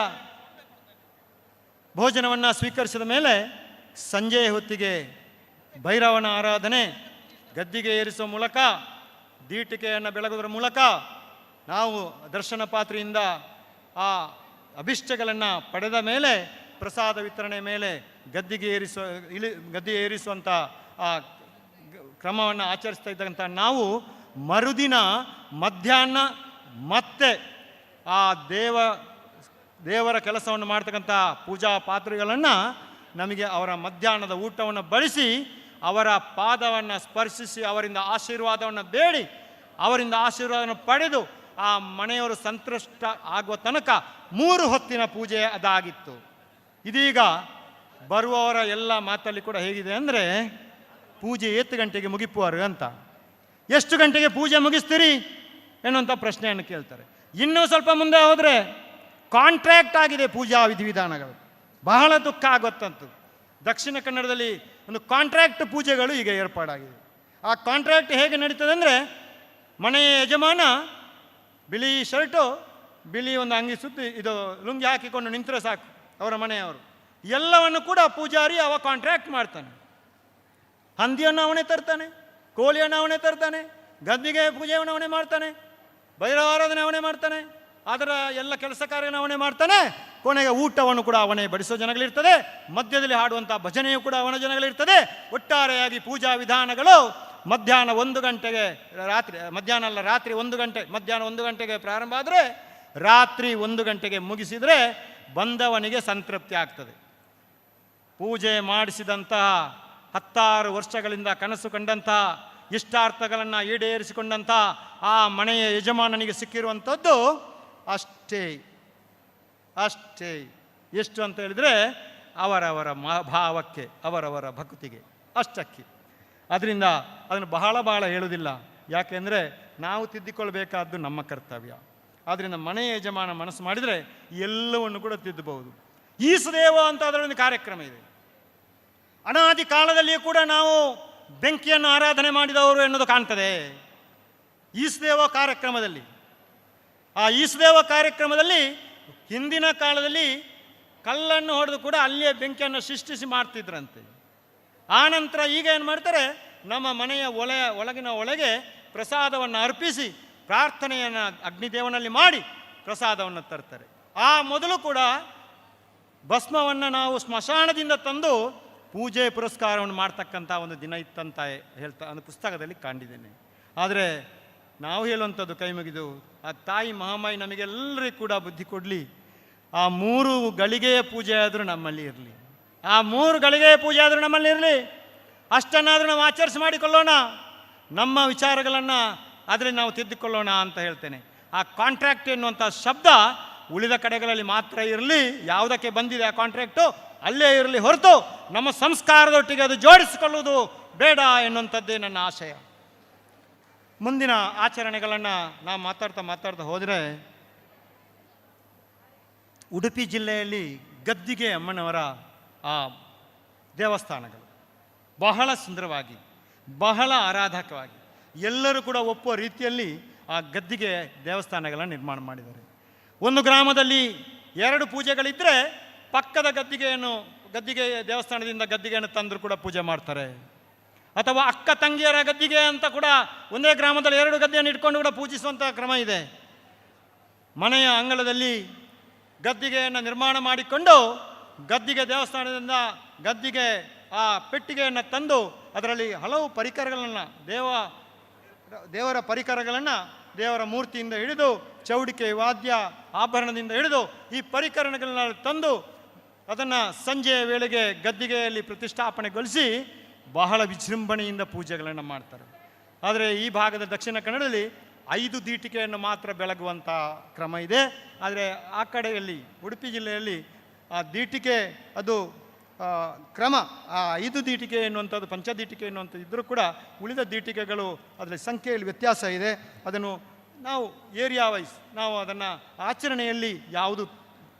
ಭೋಜನವನ್ನು ಸ್ವೀಕರಿಸಿದ ಮೇಲೆ ಸಂಜೆಯ ಹೊತ್ತಿಗೆ ಭೈರವನ ಆರಾಧನೆ ಗದ್ದಿಗೆ ಏರಿಸುವ ಮೂಲಕ, ದೀಟಿಕೆಯನ್ನು ಬೆಳಗುವುದರ ಮೂಲಕ ನಾವು ದರ್ಶನ ಪಾತ್ರೆಯಿಂದ ಆ ಅಭಿಷ್ಟಗಳನ್ನು ಪಡೆದ ಮೇಲೆ ಪ್ರಸಾದ ವಿತರಣೆ ಮೇಲೆ ಗದ್ದಿಗೆ ಏರಿಸುವಂಥ ಆ ಕ್ರಮವನ್ನು ಆಚರಿಸ್ತಾ ಇದ್ದಂಥ ನಾವು ಮರುದಿನ ಮಧ್ಯಾಹ್ನ ಮತ್ತೆ ಆ ದೇವರ ಕೆಲಸವನ್ನು ಮಾಡ್ತಕ್ಕಂಥ ಪೂಜಾ ಪಾತ್ರೆಗಳನ್ನು ನಮಗೆ ಅವರ ಮಧ್ಯಾಹ್ನದ ಊಟವನ್ನು ಬಡಿಸಿ ಅವರ ಪಾದವನ್ನು ಸ್ಪರ್ಶಿಸಿ ಅವರಿಂದ ಆಶೀರ್ವಾದವನ್ನು ಬೇಡಿ ಅವರಿಂದ ಆಶೀರ್ವಾದವನ್ನು ಪಡೆದು ಆ ಮನೆಯವರು ಸಂತುಷ್ಟ ಆಗುವ ತನಕ 3 ಹೊತ್ತಿನ ಪೂಜೆ ಅದಾಗಿತ್ತು. ಇದೀಗ ಬರುವವರ ಎಲ್ಲ ಮಾತಲ್ಲಿ ಕೂಡ ಹೇಗಿದೆ ಅಂದರೆ ಪೂಜೆ ಎಷ್ಟು ಗಂಟೆಗೆ ಮುಗಿಪುವರು ಅಂತ. ಎಷ್ಟು ಗಂಟೆಗೆ ಪೂಜೆ ಮುಗಿಸ್ತೀರಿ ಎನ್ನುವಂಥ ಪ್ರಶ್ನೆಯನ್ನು ಕೇಳ್ತಾರೆ. ಇನ್ನೂ ಸ್ವಲ್ಪ ಮುಂದೆ ಹೋದರೆ ಕಾಂಟ್ರಾಕ್ಟ್ ಆಗಿದೆ ಪೂಜಾ ವಿಧಿವಿಧಾನಗಳು. ಬಹಳ ದುಃಖ ಆಗುತ್ತಂತು. ದಕ್ಷಿಣ ಕನ್ನಡದಲ್ಲಿ ಒಂದು ಕಾಂಟ್ರಾಕ್ಟ್ ಪೂಜೆಗಳು ಈಗ ಏರ್ಪಾಡಾಗಿದೆ. ಆ ಕಾಂಟ್ರಾಕ್ಟ್ ಹೇಗೆ ನಡೀತದೆ ಅಂದರೆ, ಮನೆಯ ಯಜಮಾನ ಬಿಳಿ ಶರ್ಟು, ಬಿಳಿ ಒಂದು ಅಂಗಿ ಸುತ್ತಿ ಇದು ಲುಂಗಿ ಹಾಕಿಕೊಂಡು ನಿಂತರೆ ಸಾಕು ಅವರ ಮನೆಯವರು. ಎಲ್ಲವನ್ನು ಕೂಡ ಪೂಜಾರಿ ಅವ ಕಾಂಟ್ರಾಕ್ಟ್ ಮಾಡ್ತಾನೆ. ಹಂದಿಯನ್ನು ಅವನೇ ತರ್ತಾನೆ, ಕೋಳಿಯನ್ನು ಅವನೇ ತರ್ತಾನೆ, ಗದ್ದಿಗೆ ಪೂಜೆಯನ್ನು ಅವನೇ ಮಾಡ್ತಾನೆ, ಭೈರವಾರಾಧನೆ ಅವನೇ ಮಾಡ್ತಾನೆ, ಅದರ ಎಲ್ಲ ಕೆಲಸ ಕಾರ್ಯವನ್ನು ಅವನೇ ಮಾಡ್ತಾನೆ. ಕೊನೆಗೆ ಊಟವನ್ನು ಕೂಡ ಅವನೇ ಬಡಿಸೋ ಜನಗಳಿರ್ತದೆ, ಮಧ್ಯದಲ್ಲಿ ಹಾಡುವಂಥ ಭಜನೆಯೂ ಕೂಡ ಅವನ ಜನಗಳಿರ್ತದೆ. ಒಟ್ಟಾರೆಯಾಗಿ ಪೂಜಾ ವಿಧಾನಗಳು ಮಧ್ಯಾಹ್ನ 1 ಗಂಟೆಗೆ ಮಧ್ಯಾಹ್ನ 1 ಗಂಟೆಗೆ ಪ್ರಾರಂಭ ಆದರೆ ರಾತ್ರಿ 1 ಗಂಟೆಗೆ ಮುಗಿಸಿದರೆ ಬಂದವನಿಗೆ ಸಂತೃಪ್ತಿ ಆಗ್ತದೆ. ಪೂಜೆ ಮಾಡಿಸಿದಂತಹ 10 ವರ್ಷಗಳಿಂದ ಕನಸು ಕಂಡಂತಹ ಇಷ್ಟಾರ್ಥಗಳನ್ನು ಈಡೇರಿಸಿಕೊಂಡಂಥ ಆ ಮನೆಯ ಯಜಮಾನನಿಗೆ ಸಿಕ್ಕಿರುವಂಥದ್ದು ಅಷ್ಟೇ. ಎಷ್ಟು ಅಂತ ಹೇಳಿದರೆ ಅವರವರ ಭಾವಕ್ಕೆ, ಅವರವರ ಭಕ್ತಿಗೆ ಅಷ್ಟಕ್ಕೆ. ಅದರಿಂದ ಅದನ್ನು ಬಹಳ ಹೇಳುವುದಿಲ್ಲ. ಯಾಕೆಂದರೆ ನಾವು ತಿದ್ದಿಕೊಳ್ಬೇಕಾದ್ದು ನಮ್ಮ ಕರ್ತವ್ಯ. ಆದ್ದರಿಂದ ಮನೆಯ ಯಜಮಾನ ಮನಸ್ಸು ಮಾಡಿದರೆ ಎಲ್ಲವನ್ನು ಕೂಡ ತಿದ್ದಬಹುದು. ಈಸದೇವ ಅಂತ ಅದರೊಂದು ಕಾರ್ಯಕ್ರಮ ಇದೆ. ಅನಾದಿ ಕಾಲದಲ್ಲಿಯೂ ಕೂಡ ನಾವು ಬೆಂಕಿಯನ್ನು ಆರಾಧನೆ ಮಾಡಿದವರು ಎನ್ನುವುದು ಕಾಣ್ತದೆ ಈಸದೇವ ಕಾರ್ಯಕ್ರಮದಲ್ಲಿ. ಆ ಈಸದೇವ ಕಾರ್ಯಕ್ರಮದಲ್ಲಿ ಹಿಂದಿನ ಕಾಲದಲ್ಲಿ ಕಲ್ಲನ್ನು ಹೊಡೆದು ಕೂಡ ಅಲ್ಲಿಯೇ ಬೆಂಕಿಯನ್ನು ಸೃಷ್ಟಿಸಿ ಮಾಡ್ತಿದ್ರಂತೆ. ಆನಂತರ ಈಗ ಏನು ಮಾಡ್ತಾರೆ, ನಮ್ಮ ಮನೆಯ ಒಳಗಿನ ಒಳಗೆ ಪ್ರಸಾದವನ್ನು ಅರ್ಪಿಸಿ ಪ್ರಾರ್ಥನೆಯನ್ನು ಅಗ್ನಿದೇವನಲ್ಲಿ ಮಾಡಿ ಪ್ರಸಾದವನ್ನು ತರ್ತಾರೆ. ಆ ಮೊದಲು ಕೂಡ ಭಸ್ಮವನ್ನು ನಾವು ಸ್ಮಶಾನದಿಂದ ತಂದು ಪೂಜೆ ಪುರಸ್ಕಾರವನ್ನು ಮಾಡ್ತಕ್ಕಂಥ ಒಂದು ದಿನ ಇತ್ತಂತ ಹೇಳ್ತಾ ಒಂದು ಪುಸ್ತಕದಲ್ಲಿ ಕಂಡಿದ್ದೇನೆ. ಆದರೆ ನಾವು ಹೇಳುವಂಥದ್ದು ಕೈ ಮುಗಿದು ಆ ತಾಯಿ ಮಹಾಮಾಯಿ ನಮಗೆಲ್ಲರಿಗೂ ಕೂಡ ಬುದ್ಧಿ ಕೊಡಲಿ. ಆ 3 ಗಳಿಗೆಯ ಪೂಜೆ ಆದರೂ ನಮ್ಮಲ್ಲಿ ಇರಲಿ, ಆ 3 ಗಳಿಗೆಯ ಪೂಜೆ ಆದರೂ ನಮ್ಮಲ್ಲಿ ಇರಲಿ. ಅಷ್ಟನ್ನಾದರೂ ನಾವು ಆಚರಿಸಿ ಮಾಡಿಕೊಳ್ಳೋಣ, ನಮ್ಮ ವಿಚಾರಗಳನ್ನು ಅದರಲ್ಲಿ ನಾವು ತಿದ್ದುಕೊಳ್ಳೋಣ ಅಂತ ಹೇಳ್ತೇನೆ. ಆ ಕಾಂಟ್ರಾಕ್ಟ್ ಎನ್ನುವಂಥ ಶಬ್ದ ಉಳಿದ ಕಡೆಗಳಲ್ಲಿ ಮಾತ್ರ ಇರಲಿ, ಯಾವುದಕ್ಕೆ ಬಂದಿದೆ ಆ ಕಾಂಟ್ರಾಕ್ಟು ಅಲ್ಲೇ ಇರಲಿ ಹೊರತು ನಮ್ಮ ಸಂಸ್ಕಾರದೊಟ್ಟಿಗೆ ಅದು ಜೋಡಿಸಿಕೊಳ್ಳುವುದು ಬೇಡ ಎನ್ನುವಂಥದ್ದೇ ನನ್ನ ಆಶಯ. ಮುಂದಿನ ಆಚರಣೆಗಳನ್ನು ನಾವು ಮಾತಾಡ್ತಾ ಹೋದರೆ, ಉಡುಪಿ ಜಿಲ್ಲೆಯಲ್ಲಿ ಗದ್ದಿಗೆ ಅಮ್ಮನವರ ಆ ದೇವಸ್ಥಾನಗಳು ಬಹಳ ಸುಂದರವಾಗಿ, ಬಹಳ ಆರಾಧಕವಾಗಿ, ಎಲ್ಲರೂ ಕೂಡ ಒಪ್ಪುವ ರೀತಿಯಲ್ಲಿ ಆ ಗದ್ದಿಗೆ ದೇವಸ್ಥಾನಗಳನ್ನು ನಿರ್ಮಾಣ ಮಾಡಿದ್ದಾರೆ. ಒಂದು ಗ್ರಾಮದಲ್ಲಿ 2 ಪೂಜೆಗಳಿದ್ದರೆ ಪಕ್ಕದ ಗದ್ದಿಗೆ ದೇವಸ್ಥಾನದಿಂದ ಗದ್ದಿಗೆಯನ್ನು ತಂದರೂ ಕೂಡ ಪೂಜೆ ಮಾಡ್ತಾರೆ. ಅಥವಾ ಅಕ್ಕ ತಂಗಿಯರ ಗದ್ದಿಗೆ ಅಂತ ಕೂಡ ಒಂದೇ ಗ್ರಾಮದಲ್ಲಿ 2 ಗದ್ದೆಯನ್ನು ಇಟ್ಕೊಂಡು ಕೂಡ ಪೂಜಿಸುವಂಥ ಕ್ರಮ ಇದೆ. ಮನೆಯ ಅಂಗಳದಲ್ಲಿ ಗದ್ದಿಗೆಯನ್ನು ನಿರ್ಮಾಣ ಮಾಡಿಕೊಂಡು ಗದ್ದಿಗೆ ದೇವಸ್ಥಾನದಿಂದ ಗದ್ದಿಗೆ ಆ ಪೆಟ್ಟಿಗೆಯನ್ನು ತಂದು ಅದರಲ್ಲಿ ಹಲವು ಪರಿಕರಗಳನ್ನು ದೇವರ ಪರಿಕರಗಳನ್ನು ದೇವರ ಮೂರ್ತಿಯಿಂದ ಹಿಡಿದು ಚೌಡಿಕೆ ವಾದ್ಯ ಆಭರಣದಿಂದ ಹಿಡಿದು ಈ ಪರಿಕರಣಗಳನ್ನ ತಂದು ಅದನ್ನು ಸಂಜೆಯ ವೇಳೆಗೆ ಗದ್ದಿಗೆಯಲ್ಲಿ ಪ್ರತಿಷ್ಠಾಪನೆಗೊಳಿಸಿ ಬಹಳ ವಿಜೃಂಭಣೆಯಿಂದ ಪೂಜೆಗಳನ್ನು ಮಾಡ್ತಾರೆ. ಆದರೆ ಈ ಭಾಗದ ದಕ್ಷಿಣ ಕನ್ನಡದಲ್ಲಿ 5 ದೀಟಿಕೆಯನ್ನು ಮಾತ್ರ ಬೆಳಗುವಂಥ ಕ್ರಮ ಇದೆ. ಆದರೆ ಆ ಕಡೆಯಲ್ಲಿ ಉಡುಪಿ ಜಿಲ್ಲೆಯಲ್ಲಿ ಆ ದೀಟಿಕೆ ಅದು ಕ್ರಮ, ಆ 5 ದೀಟಿಕೆ ಎನ್ನುವಂಥದ್ದು ಪಂಚದೀಟಿಕೆ ಎನ್ನುವಂಥದ್ದು ಇದ್ದರೂ ಕೂಡ ಉಳಿದ ದೀಟಿಕೆಗಳು ಅದರಲ್ಲಿ ಸಂಖ್ಯೆಯಲ್ಲಿ ವ್ಯತ್ಯಾಸ ಇದೆ. ಅದನ್ನು ನಾವು ಏರಿಯಾ ವೈಸ್ ನಾವು ಅದನ್ನು ಆಚರಣೆಯಲ್ಲಿ ಯಾವುದು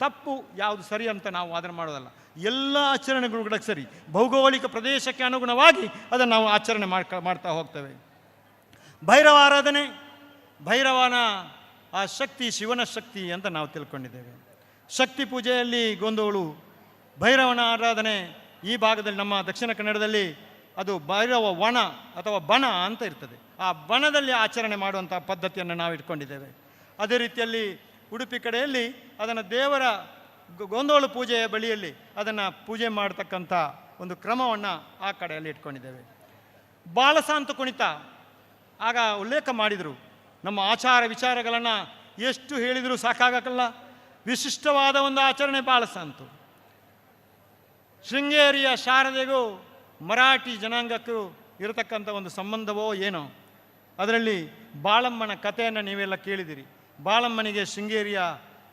ತಪ್ಪು ಯಾವುದು ಸರಿ ಅಂತ ನಾವು ಅದನ್ನು ಮಾಡೋದಲ್ಲ. ಎಲ್ಲ ಆಚರಣೆಗಳು ಕೂಡ ಸರಿ, ಭೌಗೋಳಿಕ ಪ್ರದೇಶಕ್ಕೆ ಅನುಗುಣವಾಗಿ ಅದನ್ನು ನಾವು ಆಚರಣೆ ಮಾಡ್ತಾ ಹೋಗ್ತೇವೆ. ಭೈರವ ಆರಾಧನೆ, ಭೈರವನ ಆ ಶಕ್ತಿ ಶಿವನ ಶಕ್ತಿ ಅಂತ ನಾವು ತಿಳ್ಕೊಂಡಿದ್ದೇವೆ. ಶಕ್ತಿ ಪೂಜೆಯಲ್ಲಿ ಗೊಂದೋಳು, ಭೈರವನ ಆರಾಧನೆ ಈ ಭಾಗದಲ್ಲಿ ನಮ್ಮ ದಕ್ಷಿಣ ಕನ್ನಡದಲ್ಲಿ ಅದು ಭೈರವ ವನ ಅಥವಾ ಬನ ಅಂತ ಇರ್ತದೆ. ಆ ಬನದಲ್ಲಿ ಆಚರಣೆ ಮಾಡುವಂಥ ಪದ್ಧತಿಯನ್ನು ನಾವು ಇಟ್ಕೊಂಡಿದ್ದೇವೆ. ಅದೇ ರೀತಿಯಲ್ಲಿ ಉಡುಪಿ ಕಡೆಯಲ್ಲಿ ಅದನ್ನು ದೇವರ ಗೊಂದೋಳು ಪೂಜೆಯ ಬಳಿಯಲ್ಲಿ ಅದನ್ನು ಪೂಜೆ ಮಾಡತಕ್ಕಂಥ ಒಂದು ಕ್ರಮವನ್ನು ಆ ಕಡೆಯಲ್ಲಿ ಇಟ್ಕೊಂಡಿದ್ದೇವೆ. ಬಾಲಸಾಂತು ಕುಣಿತ ಆಗ ಉಲ್ಲೇಖ ಮಾಡಿದರು. ನಮ್ಮ ಆಚಾರ ವಿಚಾರಗಳನ್ನು ಎಷ್ಟು ಹೇಳಿದರೂ ಸಾಕಾಗಲ್ಲ. ವಿಶಿಷ್ಟವಾದ ಒಂದು ಆಚರಣೆ ಬಾಲಸಾಂತು. ಶೃಂಗೇರಿಯ ಶಾರದೆಗೂ ಮರಾಠಿ ಜನಾಂಗಕ್ಕೂ ಇರತಕ್ಕಂಥ ಒಂದು ಸಂಬಂಧವೋ ಏನೋ. ಅದರಲ್ಲಿ ಬಾಳಮ್ಮನ ಕಥೆಯನ್ನು ನೀವೆಲ್ಲ ಕೇಳಿದಿರಿ. ಬಾಳಮ್ಮನಿಗೆ ಶೃಂಗೇರಿಯ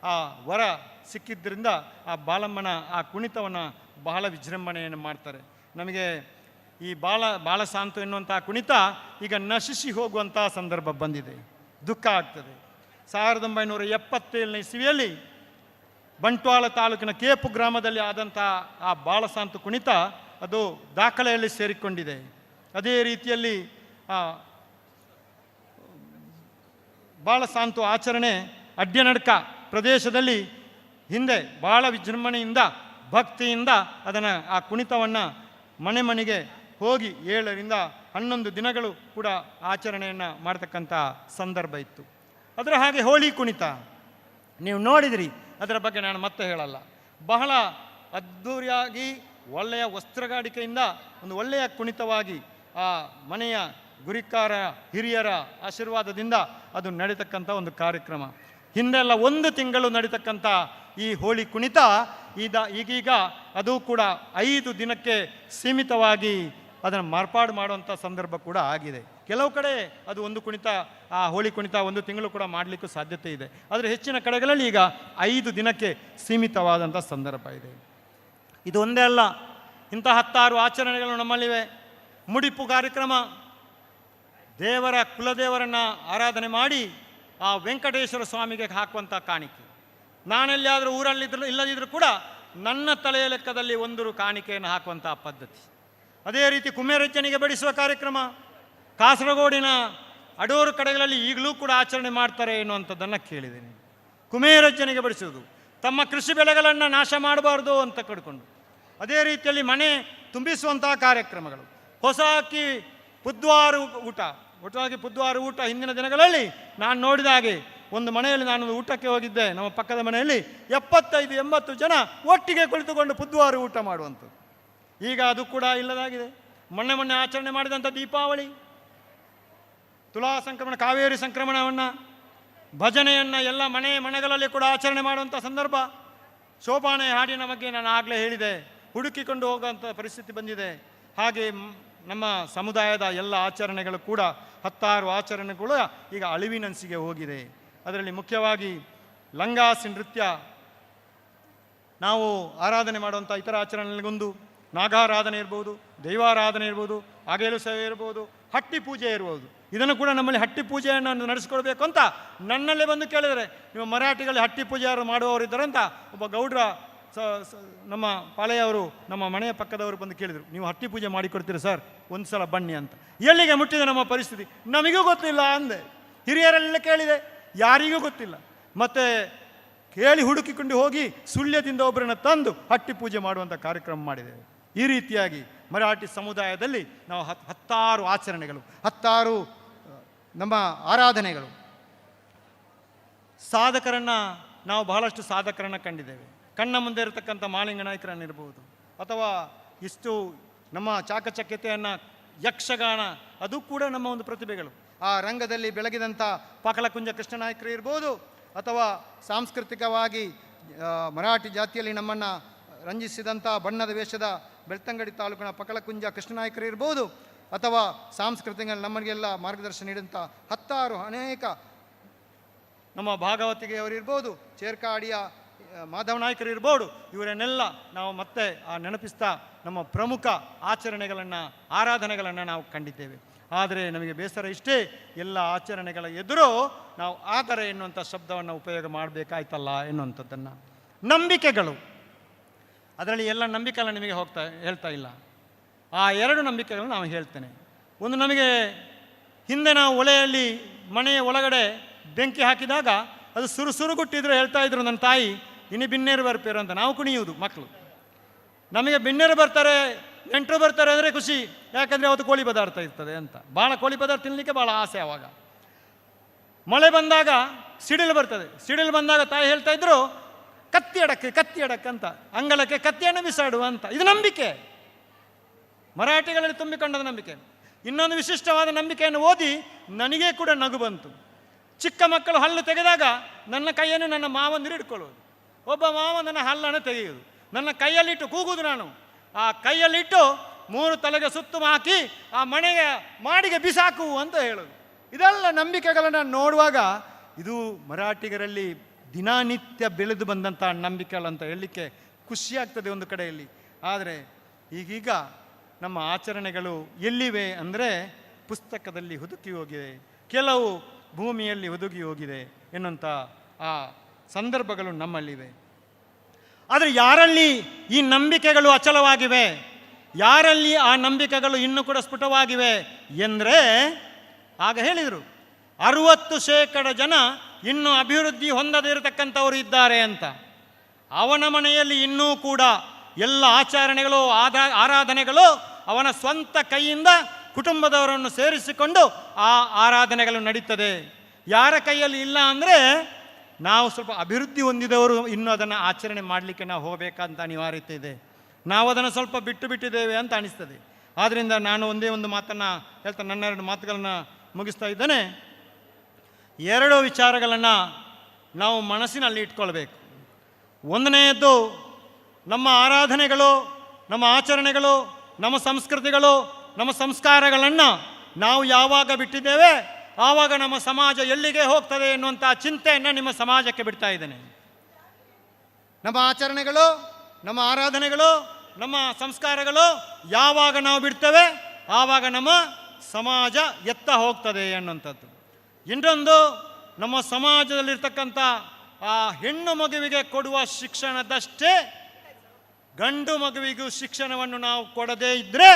ಆ ವರ ಸಿಕ್ಕಿದ್ದರಿಂದ ಆ ಬಾಳಮ್ಮನ ಆ ಕುಣಿತವನ್ನು ಬಹಳ ವಿಜೃಂಭಣೆಯನ್ನು ಮಾಡ್ತಾರೆ. ನಮಗೆ ಈ ಬಾಳಸಾಂತು ಎನ್ನುವಂಥ ಕುಣಿತ ಈಗ ನಶಿಸಿ ಹೋಗುವಂಥ ಸಂದರ್ಭ ಬಂದಿದೆ, ದುಃಖ ಆಗ್ತದೆ. 1977ನೇ ಇಸವಿಯಲ್ಲಿ ಬಂಟ್ವಾಳ ತಾಲೂಕಿನ ಕೇಪು ಗ್ರಾಮದಲ್ಲಿ ಆದಂಥ ಆ ಬಾಳಸಾಂತು ಕುಣಿತ ಅದು ದಾಖಲೆಯಲ್ಲಿ ಸೇರಿಕೊಂಡಿದೆ. ಅದೇ ರೀತಿಯಲ್ಲಿ ಬಾಳಸಾಂತು ಆಚರಣೆ ಅಡ್ಯನಡ್ಕ ಪ್ರದೇಶದಲ್ಲಿ ಹಿಂದೆ ಭಾಳ ವಿಜೃಂಭಣೆಯಿಂದ ಭಕ್ತಿಯಿಂದ ಅದನ್ನು ಆ ಕುಣಿತವನ್ನು ಮನೆ ಮನೆಗೆ ಹೋಗಿ 7ರಿಂದ 11 ದಿನಗಳು ಕೂಡ ಆಚರಣೆಯನ್ನು ಮಾಡ್ತಕ್ಕಂಥ ಸಂದರ್ಭ ಇತ್ತು. ಅದರ ಹಾಗೆ ಹೋಳಿ ಕುಣಿತ ನೀವು ನೋಡಿದಿರಿ, ಅದರ ಬಗ್ಗೆ ನಾನು ಮತ್ತೆ ಹೇಳಲ್ಲ. ಬಹಳ ಅದ್ಧೂರಿಯಾಗಿ ಒಳ್ಳೆಯ ವಸ್ತ್ರಗಾಡಿಕೆಯಿಂದ ಒಂದು ಒಳ್ಳೆಯ ಕುಣಿತವಾಗಿ ಆ ಮನೆಯ ಗುರಿಕಾರ ಹಿರಿಯರ ಆಶೀರ್ವಾದದಿಂದ ಅದು ನಡೀತಕ್ಕಂಥ ಒಂದು ಕಾರ್ಯಕ್ರಮ. ಹಿಂದೆಲ್ಲ 1 ತಿಂಗಳು ನಡೀತಕ್ಕಂಥ ಈ ಹೋಳಿ ಕುಣಿತ ಈಗೀಗ ಅದು ಕೂಡ 5 ದಿನಕ್ಕೆ ಸೀಮಿತವಾಗಿ ಅದನ್ನು ಮಾರ್ಪಾಡು ಮಾಡುವಂಥ ಸಂದರ್ಭ ಕೂಡ ಆಗಿದೆ. ಕೆಲವು ಕಡೆ ಅದು ಒಂದು ಕುಣಿತ, ಆ ಹೋಳಿ ಕುಣಿತ 1 ತಿಂಗಳು ಕೂಡ ಮಾಡಲಿಕ್ಕೂ ಸಾಧ್ಯತೆ ಇದೆ. ಆದರೆ ಹೆಚ್ಚಿನ ಕಡೆಗಳಲ್ಲಿ ಈಗ 5 ದಿನಕ್ಕೆ ಸೀಮಿತವಾದಂಥ ಸಂದರ್ಭ ಇದೆ. ಇದು ಒಂದೇ ಅಲ್ಲ, ಇಂಥ 10 ಆಚರಣೆಗಳು ನಮ್ಮಲ್ಲಿವೆ. ಮುಡಿಪು ಕಾರ್ಯಕ್ರಮ, ದೇವರ ಕುಲದೇವರನ್ನು ಆರಾಧನೆ ಮಾಡಿ ಆ ವೆಂಕಟೇಶ್ವರ ಸ್ವಾಮಿಗೆ ಹಾಕುವಂಥ ಕಾಣಿಕೆ. ನಾನೆಲ್ಲಿಯಾದರೂ ಊರಲ್ಲಿದ್ದರೂ ಇಲ್ಲದಿದ್ದರೂ ಕೂಡ ನನ್ನ ತಲೆಯ ಲೆಕ್ಕದಲ್ಲಿ 1 ಕಾಣಿಕೆಯನ್ನು ಹಾಕುವಂಥ ಪದ್ಧತಿ. ಅದೇ ರೀತಿ ಕುಮೇರಜ್ಜನಿಗೆ ಬಡಿಸುವ ಕಾರ್ಯಕ್ರಮ ಕಾಸರಗೋಡಿನ ಅಡೂರು ಕಡೆಗಳಲ್ಲಿ ಈಗಲೂ ಕೂಡ ಆಚರಣೆ ಮಾಡ್ತಾರೆ ಎನ್ನುವಂಥದ್ದನ್ನು ಕೇಳಿದ್ದೇನೆ. ಕುಮೇರಜ್ಜನಿಗೆ ಬಡಿಸುವುದು, ತಮ್ಮ ಕೃಷಿ ಬೆಳೆಗಳನ್ನು ನಾಶ ಮಾಡಬಾರ್ದು ಅಂತ ಕಡ್ಕೊಂಡು. ಅದೇ ರೀತಿಯಲ್ಲಿ ಮನೆ ತುಂಬಿಸುವಂಥ ಕಾರ್ಯಕ್ರಮಗಳು, ಹೊಸ ಅಕ್ಕಿ ಬುಧವಾರ ಊಟ ಹಿಂದಿನ ದಿನಗಳಲ್ಲಿ ನಾನು ನೋಡಿದ ಹಾಗೆ ಒಂದು ಮನೆಯಲ್ಲಿ ನಾನು ಊಟಕ್ಕೆ ಹೋಗಿದ್ದೆ, ನಮ್ಮ ಪಕ್ಕದ ಮನೆಯಲ್ಲಿ 75-80 ಜನ ಒಟ್ಟಿಗೆ ಕುಳಿತುಕೊಂಡು ಬುಧವಾರ ಊಟ ಮಾಡುವಂಥದ್ದು. ಈಗ ಅದು ಕೂಡ ಇಲ್ಲದಾಗಿದೆ. ಮೊನ್ನೆ ಆಚರಣೆ ಮಾಡಿದಂಥ ದೀಪಾವಳಿ, ತುಲಾ ಸಂಕ್ರಮಣ, ಕಾವೇರಿ ಸಂಕ್ರಮಣವನ್ನು, ಭಜನೆಯನ್ನು ಎಲ್ಲ ಮನೆಗಳಲ್ಲಿ ಕೂಡ ಆಚರಣೆ ಮಾಡುವಂಥ ಸಂದರ್ಭ. ಶೋಭಾನೆ ಹಾಡಿನ ಬಗ್ಗೆ ನಾನು ಆಗಲೇ ಹೇಳಿದೆ, ಹುಡುಕಿಕೊಂಡು ಹೋಗುವಂಥ ಪರಿಸ್ಥಿತಿ ಬಂದಿದೆ. ಹಾಗೆ ನಮ್ಮ ಸಮುದಾಯದ ಎಲ್ಲ ಆಚರಣೆಗಳು ಕೂಡ 10 ಆಚರಣೆಗಳು ಈಗ ಅಳಿವಿನಂಚಿಗೆ ಹೋಗಿದೆ. ಅದರಲ್ಲಿ ಮುಖ್ಯವಾಗಿ ಲಂಗಾಸಿ ನೃತ್ಯ, ನಾವು ಆರಾಧನೆ ಮಾಡುವಂಥ ಇತರ ಆಚರಣೆಗಳಿಗೊಂದು ನಾಗಾರಾಧನೆ ಇರ್ಬೋದು, ದೈವಾರಾಧನೆ ಇರ್ಬೋದು, ಅಗೇಲು ಸೇವೆ ಇರ್ಬೋದು, ಹಟ್ಟಿ ಪೂಜೆ ಇರ್ಬೋದು. ಇದನ್ನು ಕೂಡ ನಮ್ಮಲ್ಲಿ ಹಟ್ಟಿ ಪೂಜೆಯನ್ನು ನಡೆಸ್ಕೊಳ್ಬೇಕು ಅಂತ ನನ್ನಲ್ಲೇ ಬಂದು ಕೇಳಿದರೆ, ನೀವು ಮರಾಠಿಗಳಲ್ಲಿ ಹಟ್ಟಿ ಪೂಜೆ ಯಾರು ಮಾಡುವವರಿದ್ದಾರೆ ಅಂತ ಒಬ್ಬ ಗೌಡ್ರ ನಮ್ಮ ಪಾಳೆಯವರು ನಮ್ಮ ಮನೆಯ ಪಕ್ಕದವರು ಬಂದು ಕೇಳಿದರು, ನೀವು ಹಟ್ಟಿ ಪೂಜೆ ಮಾಡಿಕೊಡ್ತೀರಿ ಸರ್, ಒಂದು ಸಲ ಬನ್ನಿ ಅಂತ. ಎಲ್ಲಿಗೆ ಮುಟ್ಟಿದೆ ನಮ್ಮ ಪರಿಸ್ಥಿತಿ ನಮಗೂ ಗೊತ್ತಿಲ್ಲ ಅಂದೆ. ಹಿರಿಯರೆಲ್ಲ ಕೇಳಿದೆ, ಯಾರಿಗೂ ಗೊತ್ತಿಲ್ಲ. ಮತ್ತು ಕೇಳಿ ಹುಡುಕಿಕೊಂಡು ಹೋಗಿ ಸುಳ್ಯದಿಂದ ಒಬ್ಬರನ್ನು ತಂದು ಹಟ್ಟಿ ಪೂಜೆ ಮಾಡುವಂಥ ಕಾರ್ಯಕ್ರಮ ಮಾಡಿದ್ದೇವೆ. ಈ ರೀತಿಯಾಗಿ ಮರಾಠಿ ಸಮುದಾಯದಲ್ಲಿ ನಾವು 10 ಆಚರಣೆಗಳು, 10 ನಮ್ಮ ಆರಾಧನೆಗಳು. ಸಾಧಕರನ್ನು ನಾವು ಬಹಳಷ್ಟು ಸಾಧಕರನ್ನು ಕಂಡಿದ್ದೇವೆ. ಕಣ್ಣ ಮುಂದೆ ಇರತಕ್ಕಂಥ ಮಾಳಿಂಗ ನಾಯಕರನ್ನಿರ್ಬೋದು, ಅಥವಾ ಇಷ್ಟು ನಮ್ಮ ಚಾಕಚಕ್ಯತೆಯನ್ನು, ಯಕ್ಷಗಾನ, ಅದು ಕೂಡ ನಮ್ಮ ಒಂದು ಪ್ರತಿಭೆಗಳು. ಆ ರಂಗದಲ್ಲಿ ಬೆಳಗಿದಂಥ ಪಾಕಲಕುಂಜ ಕೃಷ್ಣ ನಾಯಕರು ಇರ್ಬೋದು, ಅಥವಾ ಸಾಂಸ್ಕೃತಿಕವಾಗಿ ಮರಾಠಿ ಜಾತಿಯಲ್ಲಿ ನಮ್ಮನ್ನು ರಂಜಿಸಿದಂಥ ಬಣ್ಣದ ವೇಷದ ಬೆಳ್ತಂಗಡಿ ತಾಲೂಕಿನ ಪಕಲಕುಂಜ ಕೃಷ್ಣ ನಾಯಕರು ಇರ್ಬೋದು, ಅಥವಾ ಸಾಂಸ್ಕೃತಿಕ ನಮಗೆಲ್ಲ ಮಾರ್ಗದರ್ಶನ ನೀಡಿದಂಥ 10 ಅನೇಕ ನಮ್ಮ ಭಾಗವತಿಗೆ ಅವರಿರ್ಬೋದು, ಚೇರ್ಕಾಡಿಯ ಮಾಧವ ನಾಯಕರು ಇರ್ಬೋದು, ಇವರನ್ನೆಲ್ಲ ನಾವು ಮತ್ತೆ ನೆನಪಿಸ್ತಾ ನಮ್ಮ ಪ್ರಮುಖ ಆಚರಣೆಗಳನ್ನು, ಆರಾಧನೆಗಳನ್ನು ನಾವು ಕಂಡಿದ್ದೇವೆ. ಆದರೆ ನಮಗೆ ಬೇಸರ ಇಷ್ಟೇ, ಎಲ್ಲ ಆಚರಣೆಗಳ ಎದುರು ನಾವು ಆದರೆ ಎನ್ನುವಂಥ ಶಬ್ದವನ್ನು ಉಪಯೋಗ ಮಾಡಬೇಕಾಯ್ತಲ್ಲ ಎನ್ನುವಂಥದ್ದನ್ನು. ನಂಬಿಕೆಗಳು, ಅದರಲ್ಲಿ ಎಲ್ಲ ನಂಬಿಕೆಲ್ಲ ನಿಮಗೆ ಹೇಳ್ತಾ ಇಲ್ಲ. ಆ 2 ನಂಬಿಕೆಗಳನ್ನು ನಾವು ಹೇಳ್ತೇನೆ. ಒಂದು, ನಮಗೆ ಹಿಂದೆ ನಾವು ಒಲೆಯಲ್ಲಿ ಮನೆಯ ಒಳಗಡೆ ಬೆಂಕಿ ಹಾಕಿದಾಗ ಅದು ಸುರುಗುಟ್ಟಿದ್ರು ಹೇಳ್ತಾ ಇದ್ರು ನನ್ನ ತಾಯಿ, ಇನ್ನು ಬಿನ್ನೇರು ಬರ್ಪೇರು ಅಂತ. ನಾವು ಕುಣಿಯುವುದು ಮಕ್ಕಳು, ನಮಗೆ ಬಿನ್ನೇರು ಬರ್ತಾರೆ, ನೆಂಟರು ಬರ್ತಾರೆ ಅಂದರೆ ಖುಷಿ, ಯಾಕಂದರೆ ಅವತ್ತು ಕೋಳಿ ಪದಾರ್ಥ ಇರ್ತದೆ ಅಂತ. ಭಾಳ ಕೋಳಿ ಪದಾರ್ಥ ತಿನ್ನಲಿಕ್ಕೆ ಭಾಳ ಆಸೆ. ಆವಾಗ ಮಳೆ ಬಂದಾಗ ಸಿಡಿಲು ಬರ್ತದೆ, ಸಿಡಿಲು ಬಂದಾಗ ತಾಯಿ ಹೇಳ್ತಾ ಇದ್ರು ಕತ್ತಿ ಅಡಕ್ಕೆ ಅಂತ, ಅಂಗಳಕ್ಕೆ ಕತ್ತಿಯನ್ನು ಬಿಸಾಡುವ ಅಂತ. ಇದು ನಂಬಿಕೆ, ಮರಾಠಿಗಳಲ್ಲಿ ತುಂಬಿಕೊಂಡದ ನಂಬಿಕೆ. ಇನ್ನೊಂದು ವಿಶಿಷ್ಟವಾದ ನಂಬಿಕೆಯನ್ನು ಓದಿ ನನಗೇ ಕೂಡ ನಗು ಬಂತು. ಚಿಕ್ಕ ಮಕ್ಕಳು ಹಲ್ಲು ತೆಗೆದಾಗ ನನ್ನ ಕೈಯನ್ನು ನನ್ನ ಮಾವಂದಿರು ಹಿಡ್ಕೊಳ್ಳೋದು, ಒಬ್ಬ ಮಾವ ನನ್ನ ಹಲ್ಲನ್ನು ತೆಗೆಯುವುದು, ನನ್ನ ಕೈಯಲ್ಲಿಟ್ಟು ಕೂಗುವುದು, ನಾನು ಆ ಕೈಯಲ್ಲಿಟ್ಟು 3 ತಲೆಗೆ ಸುತ್ತು ಹಾಕಿ ಆ ಮನೆಗೆ ಮಾಡಿಗೆ ಬಿಸಾಕು ಅಂತ ಹೇಳೋದು. ಇದೆಲ್ಲ ನಂಬಿಕೆಗಳನ್ನು ನೋಡುವಾಗ ಇದು ಮರಾಠಿಗರಲ್ಲಿ ದಿನನಿತ್ಯ ಬೆಳೆದು ಬಂದಂಥ ನಂಬಿಕೆಗಳಂತ ಹೇಳಲಿಕ್ಕೆ ಖುಷಿಯಾಗ್ತದೆ ಒಂದು ಕಡೆಯಲ್ಲಿ. ಆದರೆ ಈಗೀಗ ನಮ್ಮ ಆಚರಣೆಗಳು ಎಲ್ಲಿವೆ ಅಂದರೆ ಪುಸ್ತಕದಲ್ಲಿ ಹುದುಕಿ ಹೋಗಿವೆ, ಕೆಲವು ಭೂಮಿಯಲ್ಲಿ ಹುದುಗಿ ಹೋಗಿದೆ ಎನ್ನುವಂಥ ಆ ಸಂದರ್ಭಗಳು ನಮ್ಮಲ್ಲಿವೆ. ಆದರೆ ಯಾರಲ್ಲಿ ಈ ನಂಬಿಕೆಗಳು ಅಚಲವಾಗಿವೆ, ಯಾರಲ್ಲಿ ಆ ನಂಬಿಕೆಗಳು ಇನ್ನೂ ಕೂಡ ಸ್ಫುಟವಾಗಿವೆ ಎಂದರೆ, ಆಗ ಹೇಳಿದರು 60% ಜನ ಇನ್ನೂ ಅಭಿವೃದ್ಧಿ ಹೊಂದದೇ ಇರತಕ್ಕಂಥವರು ಇದ್ದಾರೆ ಅಂತ. ಅವನ ಮನೆಯಲ್ಲಿ ಇನ್ನೂ ಕೂಡ ಎಲ್ಲ ಆಚರಣೆಗಳು ಆರಾಧನೆಗಳು ಅವನ ಸ್ವಂತ ಕೈಯಿಂದ ಕುಟುಂಬದವರನ್ನು ಸೇರಿಸಿಕೊಂಡು ಆ ಆರಾಧನೆಗಳು ನಡೀತದೆ. ಯಾರ ಕೈಯಲ್ಲಿ ಇಲ್ಲ ಅಂದರೆ ನಾವು ಸ್ವಲ್ಪ ಅಭಿವೃದ್ಧಿ ಹೊಂದಿದವರು ಇನ್ನೂ ಅದನ್ನು ಆಚರಣೆ ಮಾಡಲಿಕ್ಕೆ ನಾವು ಹೋಗಬೇಕಂತ ಅನಿವಾರ್ಯತೆ ಇದೆ. ನಾವು ಅದನ್ನು ಸ್ವಲ್ಪ ಬಿಟ್ಟಿದ್ದೇವೆ ಅಂತ ಅನಿಸ್ತದೆ. ಆದ್ದರಿಂದ ನಾನು ಒಂದೇ ಒಂದು ಮಾತನ್ನು ಹೇಳ್ತಾ ನನ್ನ 2 ಮಾತುಗಳನ್ನು ಮುಗಿಸ್ತಾ ಇದ್ದೇನೆ. 2 ವಿಚಾರಗಳನ್ನು ನಾವು ಮನಸ್ಸಿನಲ್ಲಿ ಇಟ್ಕೊಳ್ಬೇಕು. ಒಂದನೆಯದ್ದು, ನಮ್ಮ ಆರಾಧನೆಗಳು, ನಮ್ಮ ಆಚರಣೆಗಳು, ನಮ್ಮ ಸಂಸ್ಕೃತಿಗಳು, ನಮ್ಮ ಸಂಸ್ಕಾರಗಳನ್ನು ನಾವು ಯಾವಾಗ ಬಿಟ್ಟಿದ್ದೇವೆ ಆವಾಗ ನಮ್ಮ ಸಮಾಜ ಎಲ್ಲಿಗೆ ಹೋಗ್ತದೆ ಎನ್ನುವಂಥ ಚಿಂತೆಯನ್ನು ನಿಮ್ಮ ಸಮಾಜಕ್ಕೆ ಬಿಡ್ತಾ ಇದ್ದೇನೆ. ನಮ್ಮ ಆಚರಣೆಗಳು, ನಮ್ಮ ಆರಾಧನೆಗಳು, ನಮ್ಮ ಸಂಸ್ಕಾರಗಳು ಯಾವಾಗ ನಾವು ಬಿಡ್ತೇವೆ ಆವಾಗ ನಮ್ಮ ಸಮಾಜ ಎತ್ತ ಹೋಗ್ತದೆ ಅನ್ನುವಂಥದ್ದು. ಇನ್ನೊಂದು, ನಮ್ಮ ಸಮಾಜದಲ್ಲಿರ್ತಕ್ಕಂಥ ಆ ಹೆಣ್ಣು ಮಗುವಿಗೆ ಕೊಡುವ ಶಿಕ್ಷಣದಷ್ಟೇ ಗಂಡು ಮಗುವಿಗೂ ಶಿಕ್ಷಣವನ್ನು ನಾವು ಕೊಡದೇ ಇದ್ದರೆ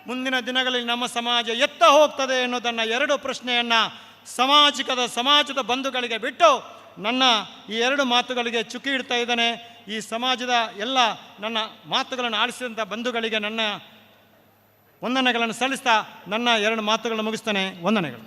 ಮುಂದಿನ ದಿನಗಳಲ್ಲಿ ನಮ್ಮ ಸಮಾಜ ಎತ್ತ ಹೋಗ್ತದೆ ಎನ್ನುವುದನ್ನು 2 ಪ್ರಶ್ನೆಯನ್ನು ಸಮಾಜದ ಬಂಧುಗಳಿಗೆ ಬಿಟ್ಟು ನನ್ನ ಈ 2 ಮಾತುಗಳಿಗೆ ಚುಕ್ಕಿ ಇಡ್ತಾ ಇದ್ದಾನೆ. ಈ ಸಮಾಜದ ಎಲ್ಲ ನನ್ನ ಮಾತುಗಳನ್ನು ಆಲಿಸಿದಂಥ ಬಂಧುಗಳಿಗೆ ನನ್ನ ವಂದನೆಗಳನ್ನು ಸಲ್ಲಿಸ್ತಾ ನನ್ನ 2 ಮಾತುಗಳನ್ನು ಮುಗಿಸ್ತಾನೆ. ವಂದನೆಗಳು.